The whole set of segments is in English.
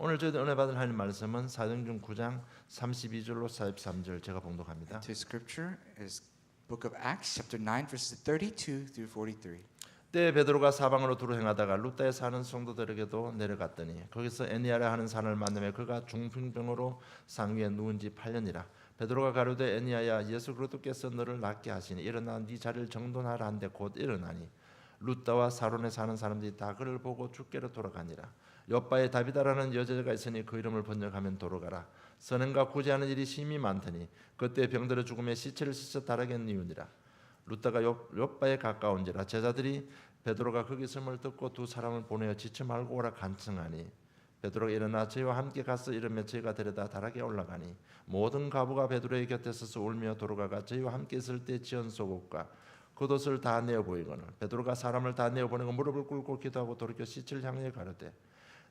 오늘 저희들 은혜 받을 하나님 말씀은 사도행전 9장 32절로 43절 제가 봉독합니다. To scripture is Book of Acts chapter 9 verses 32 through 43. 때에 베드로가 사방으로 두루 행하다가 루다에 사는 성도들에게도 내려갔더니 거기서 에니아라 하는 사람을 만나며 그가 중풍병으로 상위에 누운 지 8년이라. 베드로가 가로되 에니아야 예수 그리스도께서 너를 낫게 하시니 일어나 네 자리를 정돈하라 한데 곧 일어나니 루다와 사론에 사는 사람들이 다 그를 보고 주께로 돌아가니라. 욥바에 다비다라는 여자가 있으니 그 이름을 번역하면 돌아가라. 선행과 구제하는 일이 심히 많더니 그때 병들어 죽음에 시체를 씻어 다라겠니우니라. 루다가 욥바에 가까운지라. 제자들이 베드로가 거기 있음을 듣고 두 사람을 보내어 지쳐 말고 오라 간청하니 베드로가 일어나 저희와 함께 가서 이르며 저희가 데려다 다락에 올라가니 모든 가부가 베드로의 곁에 서서 울며 돌아가가 저희와 함께 있을 때 지은 속옷과 겉옷을 다 내어 보이거늘 베드로가 사람을 다 내어 보내고 무릎을 꿇고 기도하고 돌이켜 시체를 향해 가로되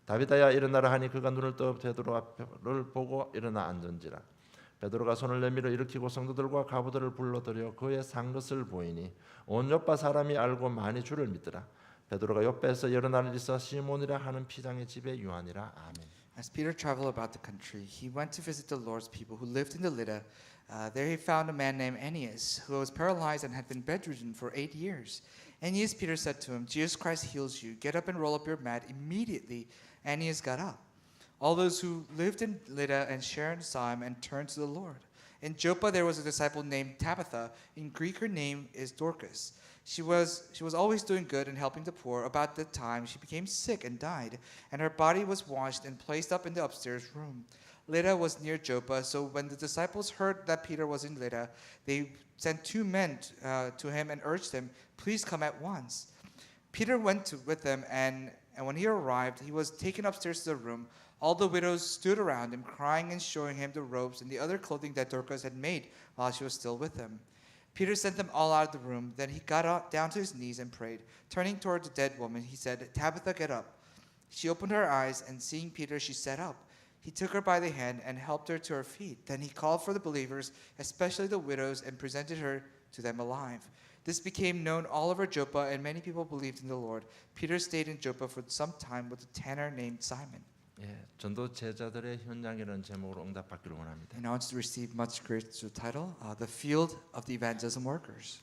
다비다야 일어나라 하니 그가 눈을 떠 베드로를 보고 일어나 앉은지라. 베드로가 손을 내밀어 일으키고 성도들과 가부들을 불러들여 그의 산 것을 보이니 온 요빠 사람이 알고 많이 주를 믿더라. 베드로가 요빠에서 여러 날 있어 시몬이라 하는 피장의 집에 유하니라. 아멘. As Peter traveled about the country, he went to visit the Lord's people who lived in the Lydda. There he found a man named Aeneas, who was paralyzed and had been bedridden for 8 years. Aeneas, Peter said to him, Jesus Christ heals you. Get up and roll up your mat. Immediately, Aeneas got up. All those who lived in Lydda and Sharon saw him and turned to the Lord. In Joppa there was a disciple named Tabitha. In Greek her name is Dorcas. She was always doing good and helping the poor. About that time she became sick and died, and her body was washed and placed up in the upstairs room. Lydda was near Joppa, so when the disciples heard that Peter was in Lydda, they sent 2 men to him and urged him, "Please come at once." Peter went with them, and when he arrived, he was taken upstairs to the room. All the widows stood around him, crying and showing him the robes and the other clothing that Dorcas had made while she was still with them. Peter sent them all out of the room. Then he got down to his knees and prayed. Turning toward the dead woman, he said, "Tabitha, get up." She opened her eyes, and seeing Peter, she sat up. He took her by the hand and helped her to her feet. Then he called for the believers, especially the widows, and presented her to them alive. This became known all over Joppa, and many people believed in the Lord. Peter stayed in Joppa for some time with a tanner named Simon. 예, 전도 제자들의 현장이라는 제목으로 응답받기를 원합니다. And I want to receive much grace to the title, The Field of the Evangelism Workers.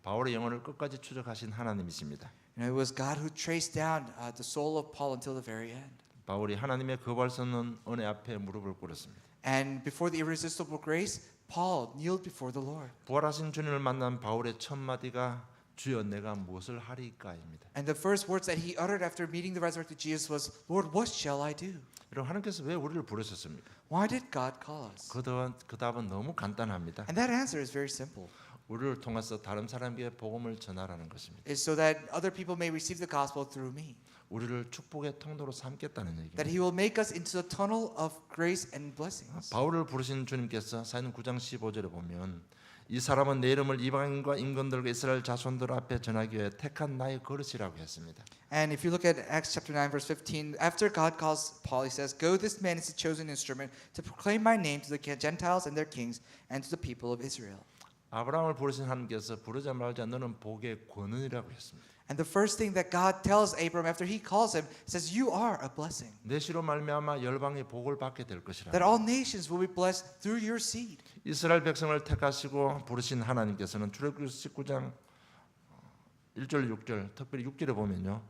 바울의 영혼을 끝까지 추적하신 하나님이십니다. And it was God who traced down the soul of Paul until the very end. 바울이 하나님의 거부할 수 없는 은혜 앞에 무릎을 꿇었습니다. And before the irresistible grace, Paul kneeled before the Lord. 부활하신 주님을 만난 바울의 첫 마디가 주여 내가 무엇을 하리까입니다. And the first words that he uttered after meeting the resurrected Jesus was, "Lord, what shall I do?" 여러분 하나님께서 왜 우리를 부르셨습니까? Why did God call us? 그 답은 너무 간단합니다. And that answer is very simple. 우리를 통해서 다른 사람에게 복음을 전하라는 것입니다. It's so that other people may receive the gospel through me. 우리를 축복의 통로로 삼겠다는 얘기입니다. That he will make us into the tunnel of grace and blessings. 바울을 부르신 주님께서 사도행전 9장 15절에 보면 이 사람은 내 이름을 이방인과 임금들과 이스라엘 자손들 앞에 전하기 위해 택한 나의 그릇이라고 했습니다. And if you look at Acts chapter 9 verse 15, after God calls Paul, he says, "Go, this man is a chosen instrument to proclaim my name to the Gentiles and their kings and to the people of Israel." 아브라함을 부르신 하나님께서 부르자마자 너는 복의 권능이라고 했습니다. And the first thing that God tells Abram after he calls him says, "You are a blessing." 내 씨로 말미암아 열방의 복을 받게 될 것이라. That all nations will be blessed through your seed. 이스라엘 백성을 택하시고 부르신 하나님께서는 출애굽기 19장 1절 6절 특별히 6절에 보면요.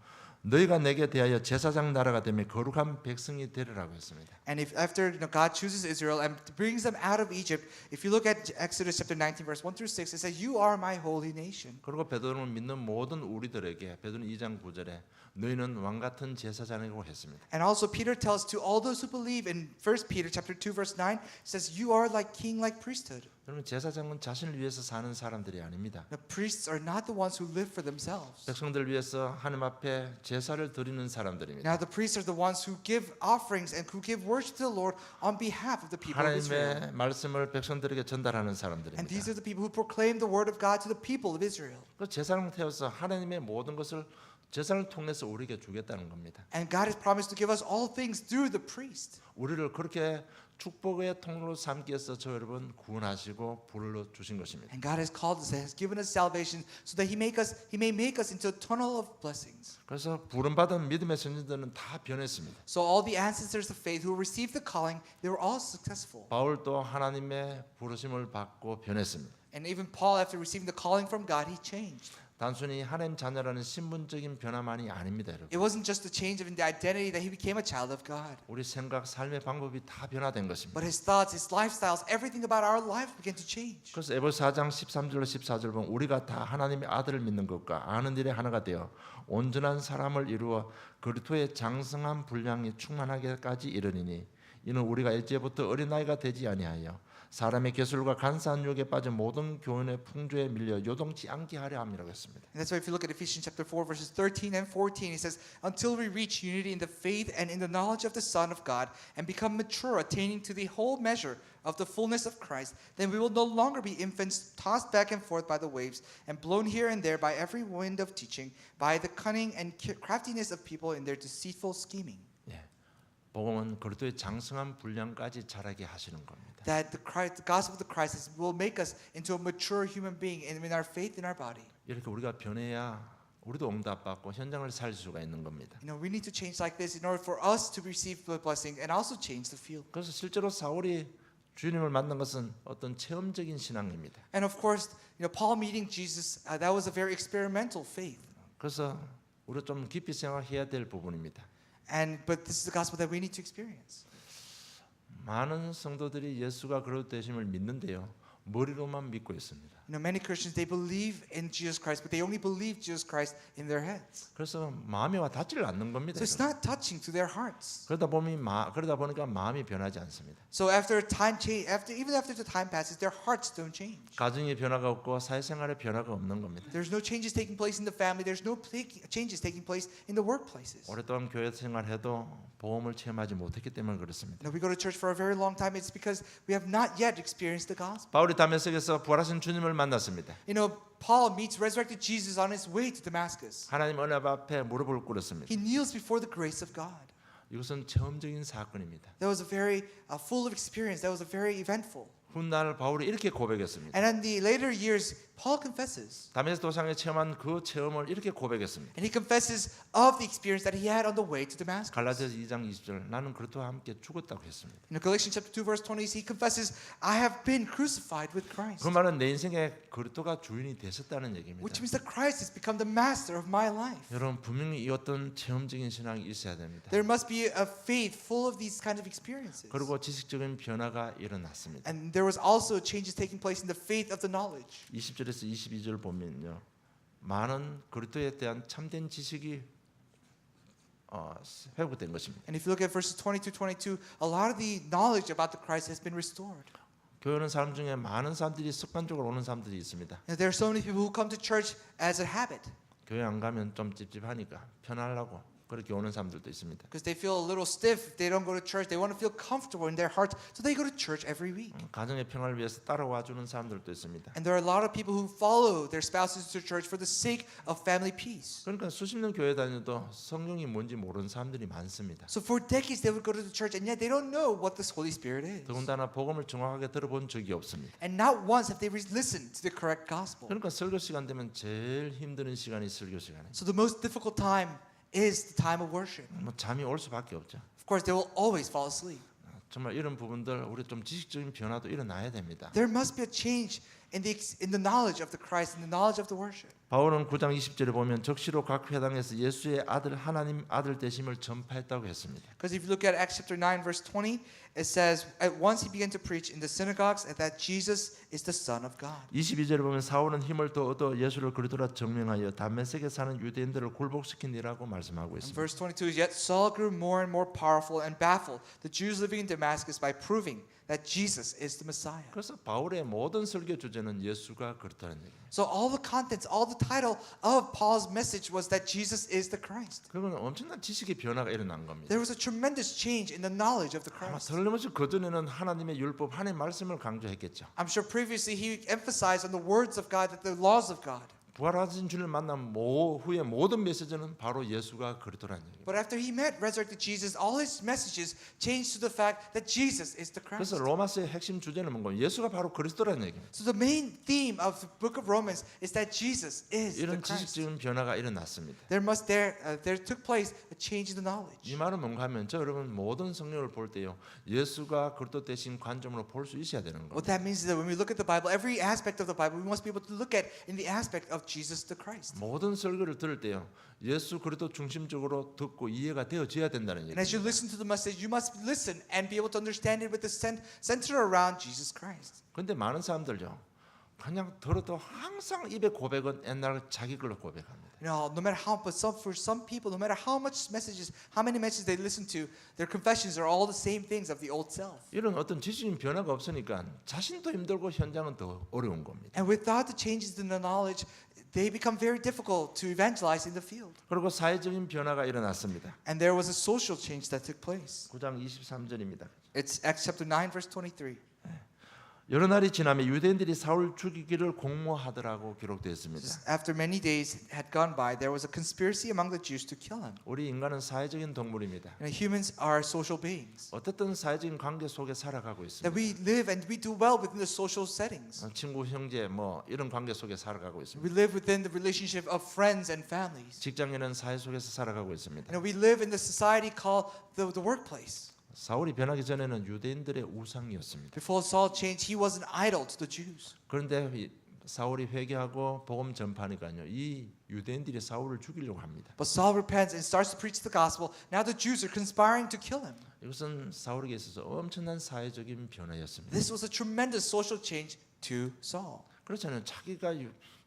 너희가 내게 대하여 제사장 나라가 되며 거룩한 백성이 되리라고 했습니다. And if after God chooses Israel and brings them out of Egypt, if you look at Exodus chapter 19 verse 1 through 6, it says, "You are my holy nation." 그리고 베드로를 믿는 모든 우리들에게 베드로 2장 9절에 너희는 왕 같은 제사장이라고 했습니다. And also Peter tells to all those who believe in 1 Peter chapter 2 verse 9 says, "You are like king, like priesthood." 여러분 제사장은 자신을 위해서 사는 사람들이 아닙니다. The priests are not the ones who live for themselves. 백성들 위해서 하나님 앞에 제사를 드리는 사람들입니다. Now the priests are the ones who give offerings and who give worship to the Lord on behalf of the people of Israel. 하나님의 말씀을 백성들에게 전달하는 And 사람들입니다. these are the people who proclaim the word of God to the people of Israel. 그 제사장 태워서 하나님의 모든 것을 제사를 통해서 우리에게 주겠다는 겁니다. And God has promised to give us all things through the priest. 우리를 그렇게 축복의 통로로 삼기 위해서 저 여러분 구원하시고 불러 주신 것입니다. And God has called us, has given us salvation so that He may make us into a tunnel of blessings. 그래서 부름받은 믿음의 선지자들은 다 변했습니다. So all the ancestors of faith who received the calling, they were all successful. 바울도 하나님의 부르심을 받고 변했습니다. And even Paul, after receiving the calling from God, he changed. 단순히 하나님 자녀라는 신분적인 변화만이 아닙니다, 여러분. It wasn't just a change of the identity that he became a child of God, 우리 생각, 삶의 방법이 다 변화된 것입니다. but his thoughts, his lifestyles, everything about our life began to change. 그래서 에베소 4장 13절로 14절 보면 우리가 다 하나님의 아들을 믿는 것과 아는 일에 하나가 되어 온전한 사람을 이루어 그리스도의 장성한 분량이 충만하게까지 이르리니 이는 우리가 일제부터 어린아이가 되지 아니하여 사람의 개술과 간사한 유혹에 빠져 모든 교훈의 풍조에 밀려 요동치 않게 하려 함이라고 했습니다. And that's why if you look at Ephesians chapter 4 verses 13 and 14, he says, until we reach unity in the faith and in the knowledge of the Son of God and become mature, attaining to the whole measure of the fullness of Christ, then we will no longer be infants tossed back and forth by the waves and blown here and there by every wind of teaching, by the cunning and craftiness of people in their deceitful scheming. 예. 복음은 그리스도의 장성한 분량까지 자라게 하시는 겁니다. That the gospel of the Christ will make us into a mature human being in our faith in our body. 이렇게 우리가 변해야 우리도 응답받고 현장을 살 수가 있는 겁니다. You know, we need to change like this in order for us to receive the blessing and also change the field. 그래서 실제로 사울이 주님을 만난 것은 어떤 체험적인 신앙입니다. And of course, you know, Paul meeting Jesus, that was a very experimental faith. 그래서 우리가 좀 깊이 생각해야 될 부분입니다. But this is the gospel that we need to experience. 많은 성도들이 예수가 그리스도 되심을 믿는데요. 머리로만 믿고 있습니다. You know, many Christians, they believe in Jesus Christ, but they only believe Jesus Christ in their heads. 그래서 마음에 와 닿지를 않는 겁니다. So it's not touching to their hearts. 그러다 보니까 마음이 변하지 않습니다. So even after the time passes, their hearts don't change. 가정의 변화가 없고 사회생활의 변화가 없는 겁니다. There's no changes taking place in the family. There's no changes taking place in the workplaces. 오랫동안 교회 생활해도 복음을 체험하지 못했기 때문에 그렇습니다. Now we go to church for a very long time. It's because we have not yet experienced the gospel. 바울이 다메섹에서 부활하신 주님을 만났습니다. You know, Paul meets resurrected Jesus on his way to Damascus. 하나님 은혜 앞에 무릎을 꿇었습니다. He kneels before the grace of God. 이것은 체험적인 사건입니다. That was a very full of experience. That was a very eventful. 훗날 바울이 이렇게 고백했습니다. And in the later years, Paul confesses. 다메섹 도상에 체험한 그 체험을 이렇게 고백했습니다. And he confesses of the experience that he had on the way to Damascus. 갈라디아서 2장 20절 나는 그리스도와 함께 죽었다고 했습니다. In Galatians chapter 2 verse 20, he confesses, I have been crucified with Christ. 그 말은 내 인생에 그리스도가 주인이 되셨다는 얘기입니다. Which means that Christ has become the master of my life. 여러분 분명히 이 어떤 체험적인 신앙이 있어야 됩니다. There must be a faith full of these kinds of experiences. 그리고 지식적인 변화가 일어났습니다. And there was also changes taking place in the faith of the knowledge. 20절에서 22절 보면요. 많은 그리스도에 대한 참된 지식이 회복된 것입니다. And if you look at verses 20 to 22, a lot of the knowledge about the Christ has been restored. 교회 오는 사람 중에 많은 사람들이 습관적으로 오는 사람들이 있습니다. And there are so many people who come to church as a habit 교회 안 가면 좀 찝찝하니까 편하려고 그렇게 오는 사람들도 있습니다. because they feel a little stiff if they don't go to church. They want to feel comfortable in their heart, so they go to church every week. 가정의 평화를 위해서 따라와 주는 사람들도 있습니다. And there are a lot of people who follow their spouses to church for the sake of family peace. 그러니까 수십 년 교회 다녀도 성령이 뭔지 모르는 사람들이 많습니다. So for decades they would go to the church and yet they don't know what the Holy Spirit is. 더군다나 복음을 정확하게 들어본 적이 없습니다. And not once have they listened to the correct gospel. 그러니까 설교 시간 되면 제일 힘드는 시간이 설교 시간이에요. So the most difficult time is the time of worship. 뭐 잠이 올 수밖에 없죠. Of course, they will always fall asleep. 정말 이런 부분들 우리 좀 지식적인 변화도 일어나야 됩니다. There must be a change in the knowledge of the Christ, in the knowledge of the worship. 바울은 9장 20절에 보면 적시로 각 회당에서 예수의 아들 하나님 아들 되심을 전파했다고 했습니다. Because if you look at Acts chapter 9 verse 20, it says, at once he began to preach in the synagogues that Jesus is the Son of God. 22절에 보면 사울은 힘을 더 얻어 예수를 그리스도라 증명하여 다메섹에 사는 유대인들을 굴복시키니라고 말씀하고 And 있습니다. verse 22 is, yet Saul grew more and more powerful and baffled the Jews living in Damascus by proving that Jesus is the Messiah. 그래서 바울의 모든 설교 주제는 예수가 그렇다는 얘기예요. So all the contents, all the title of Paul's message was that Jesus is the Christ. 그건 엄청난 지식의 변화가 일어난 겁니다. There was a tremendous change in the knowledge of the 아마 Christ. 틀림없이 그전에는 하나님의 율법, 하나님의 말씀을 강조했겠죠. I'm sure previously he emphasized on the words of God, that the laws of God. 부활하신 주를 만난 후에 모든 메시지는 바로 예수가 그리스도라는 얘기예요. But after he met resurrected Jesus, all his messages changed to the fact that Jesus is the Christ. 그래서 로마서의 핵심 주제는 뭔가 예수가 바로 그리스도라는 얘기예요. So the main theme of the book of Romans is that Jesus is the 이런 Christ. 지식적인 변화가 일어났습니다. There took place a change in the 이 knowledge. 말은 뭔가 하면 저 여러분 모든 성경을 볼 때요 예수가 그리스도 되신 관점으로 볼 수 있어야 되는 거예요. What that means is that when we look at the Bible, every aspect of the Bible, we must be able to look at in the aspect of Jesus the Christ. 모든 설교를 들을 때요 예수 그리스도 중심적으로 듣고 이해가 되어져야 된다는 And as you 얘기예요. listen to the message, you must listen and be able to understand it with the center around Jesus Christ. 근데 많은 사람들요 그냥 들어도 항상 입에 고백은 옛날 자기 걸로 고백합니다. You know, no matter how, but for some people, no matter how many messages they listen to, their confessions are all the same things of the old self. 이런 어떤 지식인 변화가 없으니까 자신도 힘들고 현장은 더 어려운 겁니다. And without the changes in the knowledge, they become very difficult to evangelize in the field. 그리고 사회적인 변화가 일어났습니다. And there was a social change that took place. 9장 23절입니다. It's Acts chapter 9, verse 23. 여러 날이 지나면 유대인들이 사울 죽이기를 공모하더라고 기록되어 있습니다. After many days had gone by, there was a conspiracy among the Jews to kill him. 우리 인간은 사회적인 동물입니다. You know, humans are social beings. 어떻든 사회적인 관계 속에 살아가고 있습니다. That we live and we do well within the social settings. 친구, 형제 뭐 이런 관계 속에 살아가고 있습니다. We live within the relationship of friends and families. 직장인은 사회 속에서 살아가고 있습니다. You know, we live in the society called the workplace. 사울이 변하기 전에는 유대인들의 우상이었습니다. Before Saul changed, he was an idol to the Jews. 그런데 사울이 회개하고 복음 전파니까요. 이 유대인들이 사울을 죽이려고 합니다. But Saul repents and starts to preach the gospel. Now the Jews are conspiring to kill him. 이것은 사울에게 있어서 엄청난 사회적인 변화였습니다. This was a tremendous social change to Saul. 그렇잖아요. 자기가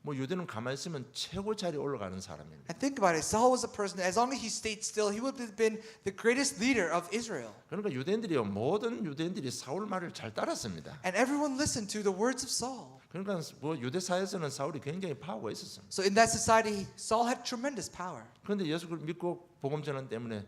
뭐 유대는 가만히 있으면 최고 자리에 올라가는 사람입니다. And think about it. Saul was a person, as long as he stayed still, he would have been the greatest leader of Israel. 그러니까 유대인들이요 모든 유대인들이 사울 말을 잘 따랐습니다. And everyone listened to the words of Saul. 그러니까 뭐 유대 사회에서는 사울이 굉장히 파워가 있었습니다. So in that society, Saul had tremendous power. 그런데 예수를 믿고 복음 전환 때문에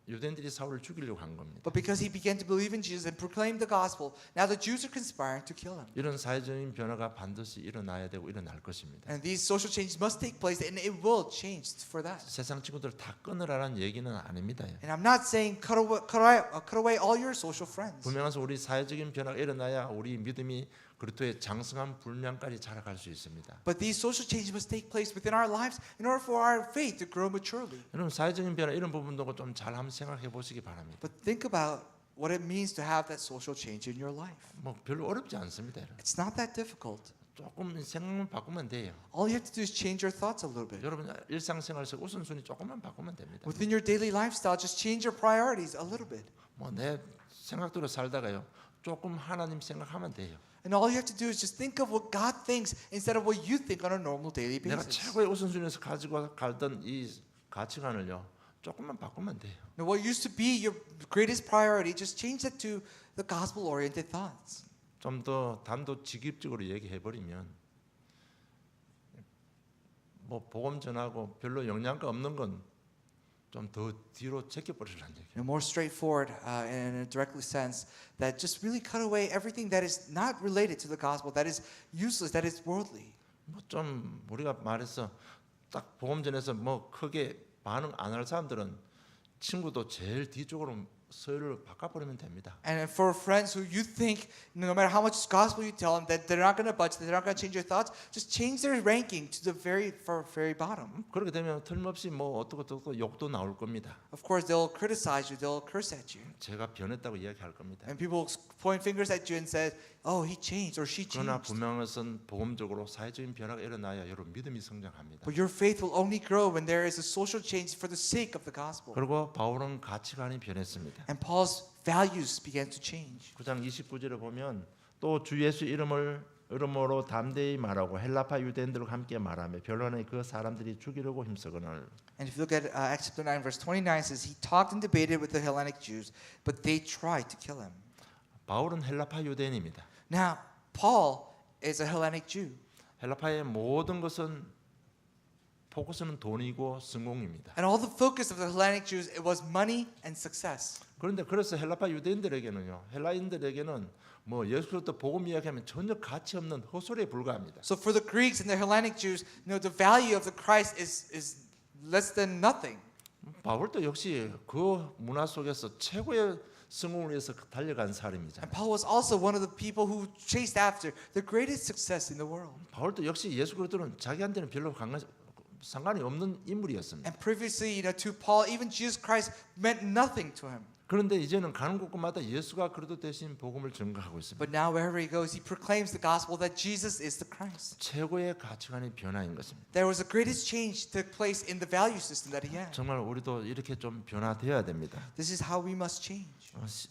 유대인들이 사울을 죽이려고 한 겁니다. But because he began to believe in Jesus and proclaim the gospel, now the Jews are conspiring to kill him. 이런 사회적인 변화가 반드시 일어나야 되고 일어날 것입니다. And these social changes must take place, and it will change for that. 세상 친구들 다 끊으라는 얘기는 아닙니다. And I'm not saying cut away all your social friends. 분명해서 우리 사회적인 변화가 일어나야 우리 믿음이 그리스도의 장성한 분량까지 자라갈 수 있습니다. But these social changes must take place within our lives in order for our faith to grow maturely. 여러분 사회적인 변화 이런 부분도 좀 잘 한번 생각해 보시기 바랍니다. But think about what it means to have that social change in your life. 뭐 별로 어렵지 않습니다. 여러분. It's not that difficult. 조금 생각만 바꾸면 돼요. All you have to do is change your thoughts a little bit. 여러분 일상생활에서 우선순위 조금만 바꾸면 됩니다. Within your daily lifestyle, just change your priorities a little bit. 뭐 내 생각대로 살다가요 조금 하나님 생각하면 돼요. And all you have to do is just think of what God thinks instead of what you think on a normal daily 내가 basis. 최고의 우선순위에서 가지고 갈던 이 가치관을요 조금만 바꾸면 돼요. Now, what used to be your greatest priority, just change that to the gospel-oriented thoughts. 좀 더 단도직입적으로 얘기해 버리면 뭐 복음 전하고 별로 영향가 없는 건 좀 더 뒤로 제껴버리라는 얘기예요. And more straightforward in a direct sense that just really cut away everything that is not related to the gospel, that is useless, that is worldly. 뭐 좀 우리가 말해서 딱 복음 전에서 뭐 크게 반응 안 할 사람들은 친구도 제일 뒤쪽으로 서열을 바꿔버리면 됩니다. And for friends who you think, no matter how much gospel you tell them, that they're not going to budge, they're not going to change their thoughts, just change their ranking to the very bottom. 그렇게 되면 틀림없이 뭐 어떻고 욕도 나올 겁니다. Of course, they'll criticize you, they'll curse at you. 제가 변했다고 이야기할 겁니다. And people point fingers at you and say, oh, he changed or she 그러나 changed. 분명한 것은 복음적으로 사회적인 변화가 일어나야 여러분 믿음이 성장합니다. But your faith will only grow when there is a social change for the sake of the gospel. 그리고 바울은 가치관이 변했습니다. And Paul's values began to change. 9장 29절에 보면 또 주 예수 이름으로 담대히 말하고 헬라파 유대인들과 함께 말하며 변론에 그 사람들이 죽이려고 힘쓰거늘. And if you look at Acts chapter 9 verse 29, it says he talked and debated with the Hellenic Jews, but they tried to kill him. 바울은 헬라파 유대인입니다. Now, Paul is a Hellenic Jew. 헬라파의 모든 것은 포커스는 돈이고 성공입니다. And all the focus of the Hellenic Jews, it was money and success. 그런데 그래서 헬라파 유대인들에게는요, 헬라인들에게는 뭐 예수 그리스도 복음 이야기하면 전혀 가치 없는 헛소리에 불과합니다. So for the Greeks and the Hellenic Jews, the value of the Christ is less than nothing. 바울도 역시 그 문화 속에서 최고의 성공을 위해서 달려간 And 사람이잖아요. Paul was also one of the people who chased after the greatest success in the world. 바울도 역시 예수 그리스도는 자기한테는 별로 상관이 없는 인물이었습니다. And previously, to Paul, even Jesus Christ meant nothing to him. 그런데 이제는 가는 곳마다 예수가 그리스도 대신 복음을 증거하고 있습니다. But now wherever he goes, he proclaims the gospel that Jesus is the Christ. 최고의 가치관의 변화인 것입니다. There was the greatest change took place in the value system that he had. 정말 우리도 이렇게 좀 변화되어야 됩니다. This is how we must change.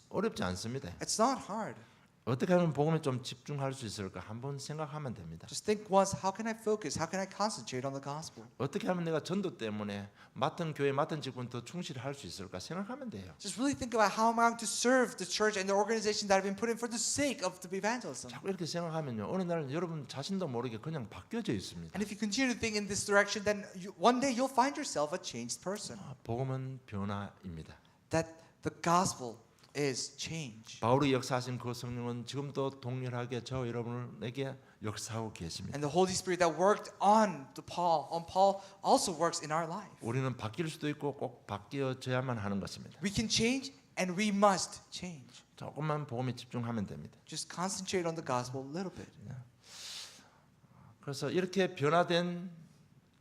어렵지 않습니다. It's not hard. 어떻게 하면 복음에 좀 집중할 수 있을까 한번 생각하면 됩니다. Just think once, how can I focus? How can I concentrate on the gospel? 어떻게 하면 내가 전도 때문에 맡은 교회 맡은 직분 더 충실할 수 있을까 생각하면 돼요. Just really think about how am I going to serve the church and the organization that I've been put in for the sake of the evangelism. 자꾸 이렇게 생각하면요, 어느 날 여러분 자신도 모르게 그냥 바뀌어져 있습니다. And if you continue to think in this direction, then one day you'll find yourself a changed person. 복음은 변화입니다. That the gospel is change. 바울이 역사하신 그 성령은 지금도 동일하게 저 여러분에게 역사하고 계십니다. And the Holy Spirit that worked on Paul also works in our life. 우리는 바뀔 수도 있고 꼭 바뀌어져야만 하는 것입니다. We can change and we must change. 조금만 복음에 집중하면 됩니다. Just concentrate on the gospel a little bit. 그래서 이렇게 변화된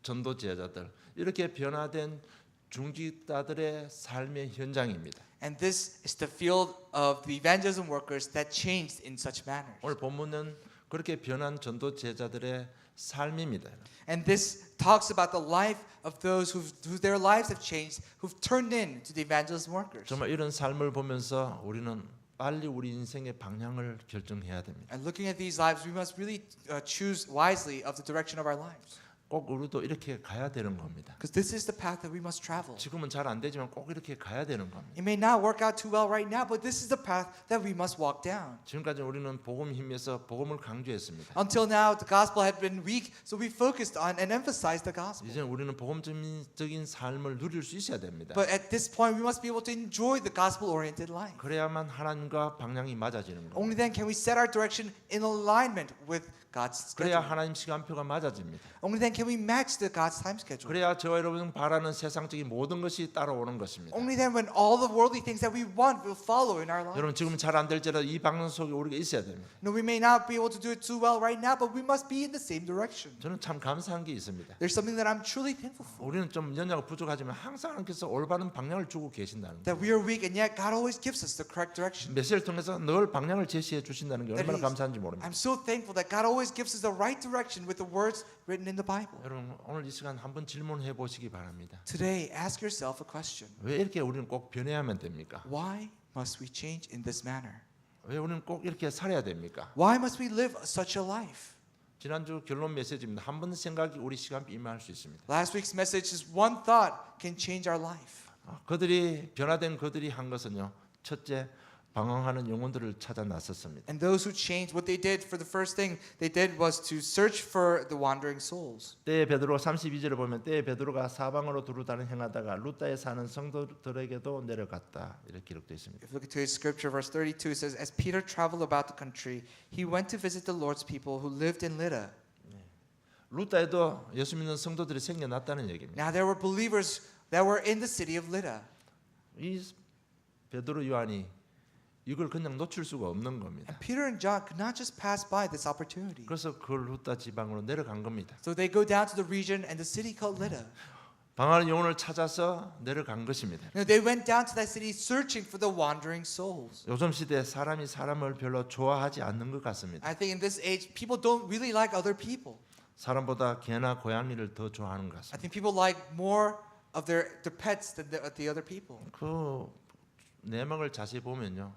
전도 제자들, 이렇게 변화된 중직자들의 삶의 현장입니다. And this is the field of the evangelism workers that changed in such manners. 오늘 본문은 그렇게 변한 전도 제자들의 삶입니다. And this talks about the life of those who their lives have changed, who've turned into the evangelism workers. 정말 이런 삶을 보면서 우리는 빨리 우리 인생의 방향을 결정해야 됩니다. And looking at these lives, we must really choose wisely of the direction of our lives. 꼭 우리도 이렇게 가야 되는 겁니다. Because this is the path that we must travel. 지금은 잘 안 되지만 꼭 이렇게 가야 되는 겁니다. It may not work out too well right now, but this is the path that we must walk down. 지금까지 우리는 복음 힘에서 복음을 강조했습니다. Until now, the gospel had been weak, so we focused on and emphasized the gospel. 이제 우리는 복음적인 삶을 누릴 수 있어야 됩니다. But at this point, we must be able to enjoy the gospel-oriented life. 그래야만 하나님과 방향이 맞아지는 겁니다. Only then can we set our direction in alignment with God's 그래야 schedule. 하나님 시간표가 맞아집니다. Only then can we match God's time schedule. 그래야 저와 여러분 바라는 세상적인 모든 것이 따라오는 것입니다. Only then when all the worldly things that we want will follow in our lives. 여러분 지금 잘 안 될지라도 이 방향 속에 우리가 있어야 됩니다. No, we may not be able to do it too well right now, but we must be in the same direction. 저는 참 감사한 게 있습니다. There's something that I'm truly thankful for. 우리는 좀 연약하고 부족하지만 항상 하나님께서 올바른 방향을 주고 계신다는 That 거예요. we are weak and yet God always gives us the correct direction. 메시지를 통해서 늘 방향을 제시해 주신다는 게 얼마나 That 감사한지 모릅니다. I'm so thankful that God always gives us the right direction with the words written in the Bible. 여러분 오늘 이 시간 한번 질문해 보시기 바랍니다. Today, ask yourself a question. 왜 이렇게 우리는 꼭 변해야만 됩니까? Why must we change in this manner? 왜 우리는 꼭 이렇게 살아야 됩니까? Why must we live such a life? 지난주 결론 메시지입니다. 한 번 생각이 우리 시간 임할 수 있습니다. Last week's message is one thought can change our life. 그들이 변화된 그들이 한 것은요. 첫째, 방황하는 영혼들을 찾아 나섰습니다. And those who changed, what they did for the first thing they did was to search for the wandering souls. 때에 베드로 32절을 보면 때에 베드로가 사방으로 두루다니 행하다가 루다에 사는 성도들에게도 내려갔다 이렇게 기록되어 있습니다. If you look at today's scripture, verse 32 says, As Peter traveled about the country, he went to visit the Lord's people who lived in Lydda. 루다에도 예수 믿는 성도들이 생겨났다는 얘기입니다. Now there were believers that were in the city of Lydda. 이 베드로 요한이 이걸 그냥 놓칠 수가 없는 겁니다. And Peter and John could not just pass by this opportunity. 그래서 그 루다 지방으로 내려간 겁니다. So they go down to the region and the city called Lydda. 방황하는 영혼을 찾아서 내려간 것입니다. They went down to that city searching for the wandering souls. 요즘 시대에 사람이 사람을 별로 좋아하지 않는 것 같습니다. I think in this age, people don't really like other people. 사람보다 개나 고양이를 더 좋아하는 것 I 같습니다. think people like more of their pets than the other people. 그 내막을 자세히 보면요,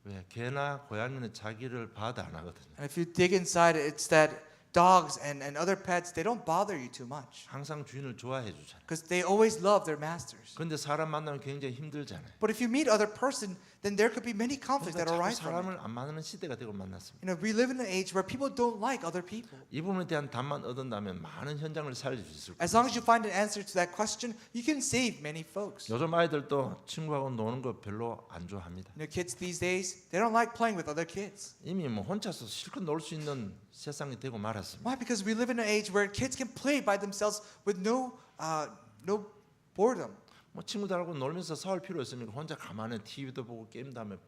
왜 개나 고양이는 자기를 봐도 안 하거든요. And if you dig inside, it's that dogs and other pets, they don't bother you too much 항상 주인을 좋아해 주잖아요. because they always love their masters. 그런데 사람 만나면 굉장히 힘들잖아요. But if you meet other person, then there could be many conflicts that 그러니까 자꾸 arise from it. 사람을 안 만나는 시대가 되고 만났습니다. You know, we live in an age where people don't like other people. 이 부분에 대한 답만 얻은다면 많은 현장을 살릴 수 있을 거예요. As long as you find an answer to that question, you can save many folks. 요즘 아이들도 친구하고 노는 거 별로 안 좋아합니다. You know, kids these days, they don't like playing with other kids. 이미 뭐 혼자서 실컷 놀 수 있는 세상이 되고 말았습니다. Why? Because we live in an age where kids can play by themselves with no boredom. 뭐 친구들하고 놀면서 싸울 필요 없으니까 혼자 가만히 TV도 보고 게임도 하면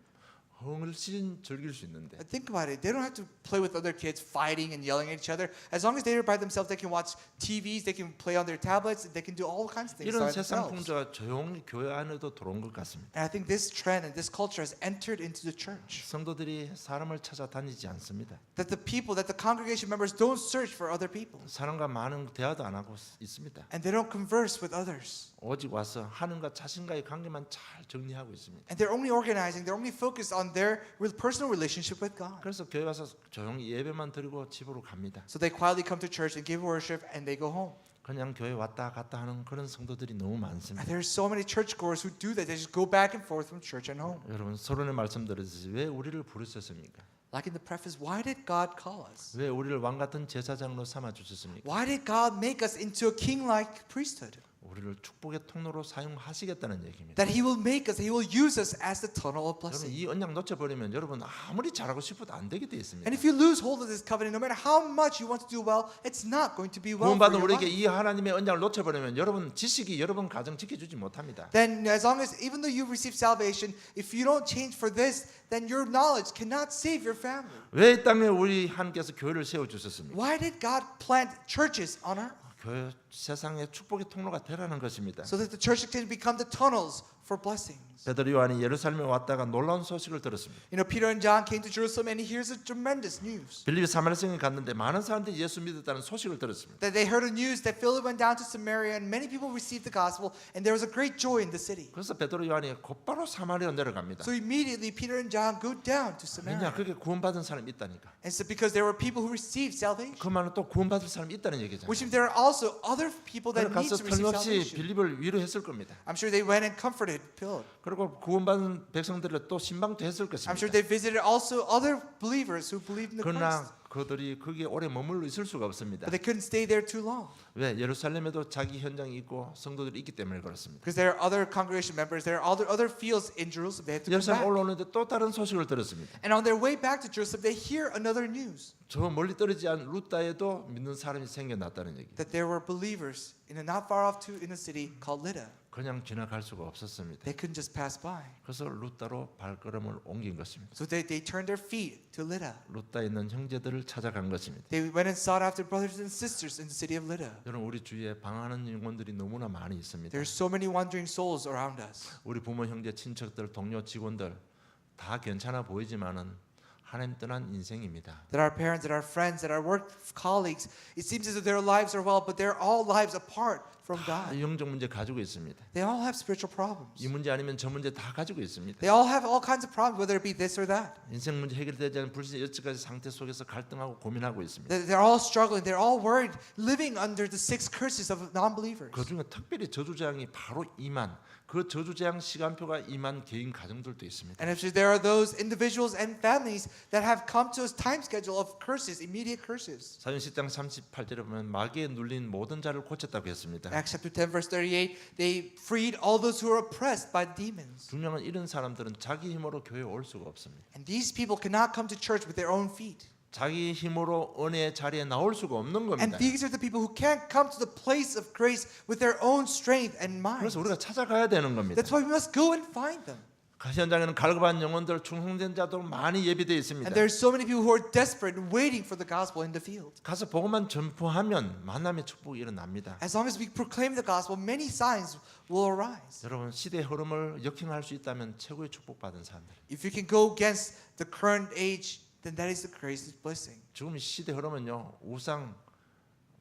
훨씬 즐길 수 있는데 Think about it. They don't have to play with other kids, fighting and yelling at each other. As long as they're by themselves, they can watch TVs, they can play on their tablets, they can do all kinds of things 이런 by 세상 themselves. 풍조가 조용히 교회 안에도 들어온 것 같습니다. And I think this trend and this culture has entered into the church. 성도들이 사람을 찾아다니지 않습니다. That the people, that the congregation members don't search for other people. 사람과 많은 대화도 안 하고 있습니다. And they don't converse with others. 오직 와서 하나님과 자신과의 관계만 잘 정리하고 있습니다. And they're only organizing, they're only focused on their personal relationship with God. 그래서 교회 와서 조용히 예배만 드리고 집으로 갑니다. So they quietly come to church and give worship and they go home. 그냥 교회 왔다 갔다 하는 그런 성도들이 너무 And 많습니다. there's so many churchgoers who do that. They just go back and forth from church and home. 여러분 서론에 말씀드렸듯이 왜 우리를 부르셨습니까? Like in the preface, why did God call us? 왜 우리를 왕 같은 제사장으로 삼아 주셨습니까? Why did God make us into a king-like priesthood? 우리를 축복의 통로로 사용하시겠다는 얘기입니다. That He will make us, He will use us as the tunnel of 여러분 blessing. 이 언약 놓쳐버리면 여러분 아무리 잘하고 싶어도 안 되게 돼 있습니다. And if you lose hold of this covenant, no matter how much you want to do well, it's not going to be well for 구원받은 your 우리에게 life. 이 하나님의 언약을 놓쳐버리면 여러분 지식이 여러분 가정 지켜주지 못합니다. Then as long as, even though you've received salvation, if you don't change for this, then your knowledge cannot save your family. 왜 이 땅에 우리 하나님께서 교회를 세워 주셨습니까? Why did God plant churches on earth? 교회 세상의 축복의 통로가 되라는 것입니다. So that the church can become the tunnels for blessings. 베드로 요한이 예루살렘에 왔다가 놀라운 소식을 들었습니다. You know, Peter and John came to Jerusalem and he hears a tremendous news. 빌립이 사마리아성에 갔는데 많은 사람들이 예수 믿었다는 소식을 들었습니다. That they heard a news that Philip went down to Samaria and many people received the gospel and there was a great joy in the city. 그래서 베드로 요한이 곧바로 사마리아 내려갑니다. So immediately Peter and John go down to 왜냐 Samaria. 그게 구원받은 사람이 있다니까. And so because there were people who received salvation, 그 말은 또 구원받을 사람이 있다는 얘기잖아요. which means there are also other people that 그래서 need 가서 to receive 틀림없이 salvation. 빌립을 위로했을 겁니다. I'm sure they went and comforted Philip. 그리고 구원받은 백성들을 또 신방도 했을 I'm sure 것입니다. they visited also other believers who believed in the Christ. 그러나 그들이 거기에 오래 머물러 있을 수가 없습니다. But they couldn't stay there too long. 왜? 예루살렘에도 자기 현장이 있고 성도들이 있기 때문에 그렇습니다. Because there are other congregation members, there are other fields in Jerusalem. They have to come 예루살렘 back. 올라오는데 또 다른 소식을 들었습니다. And on their way back to Jerusalem, they hear another news 저 멀리 떨어지지 않은 루다에도 믿는 사람이 생겨났다는 얘기. that there were believers in a not far off in a city called Lydda. 그냥 지나갈 수가 없었습니다. They couldn't just pass by. 그래서 루다로 발걸음을 옮긴 것입니다. So they turned their feet to Lydda. 루다에 있는 형제들을 찾아간 것입니다. They went and sought after brothers and sisters in the city of Lydda. 여러분 우리 주위에 방황하는 영혼들이 너무나 많이 있습니다. There's so many wandering souls around us. 우리 부모, 형제, 친척들, 동료, 직원들 다 괜찮아 보이지만은 하나님 떠난 인생입니다. That our parents, that our friends, that our work colleagues, it seems as though their lives are well, but they're all lives apart from 다 God. 영적 문제 가지고 있습니다. They all have spiritual problems. 이 문제 아니면 저 문제 다 가지고 있습니다. They all have all kinds of problems, whether it be this or that. 인생 문제 해결되지 않은 불신 여지까지 상태 속에서 갈등하고 고민하고 있습니다. They're all struggling. They're all worried, living under the 6 curses of non-believers. 그 중에 특별히 저주재앙이 바로 임한 그 저주재앙 시간표가 임한 개인 가정들도 있습니다. And if there are those individuals and families that have come to a time schedule of curses, immediate curses. 사도행 10장 38절에 보면 마귀에 눌린 모든 자를 고쳤다고 했습니다. Acts chapter 10 verse 38, they freed all those who were oppressed by demons. 중요한 건 이런 사람들은 자기 힘으로 교회에 올 수가 없습니다. And these people cannot come to church with their own feet. 자기 힘으로 은혜의 자리에 나올 수가 없는 And 겁니다. these are the people who can't come to the place of grace with their own strength and mind. 그래서 우리가 찾아가야 되는 겁니다. That's why we must go and find them. 그 현장에는 갈급한 영혼들, 충성된 자도 많이 예비되어 있습니다. And there's so many people who are desperate and waiting for the gospel in the field. 가서 복음만 전포하면 만남의 축복이 일어납니다. As long as we proclaim the gospel, many signs will arise. 여러분 시대의 흐름을 역행할 수 있다면 최고의 축복받은 사람들. If you can go against the current age, then that is the greatest blessing. 지금 시대 흐름은요 우상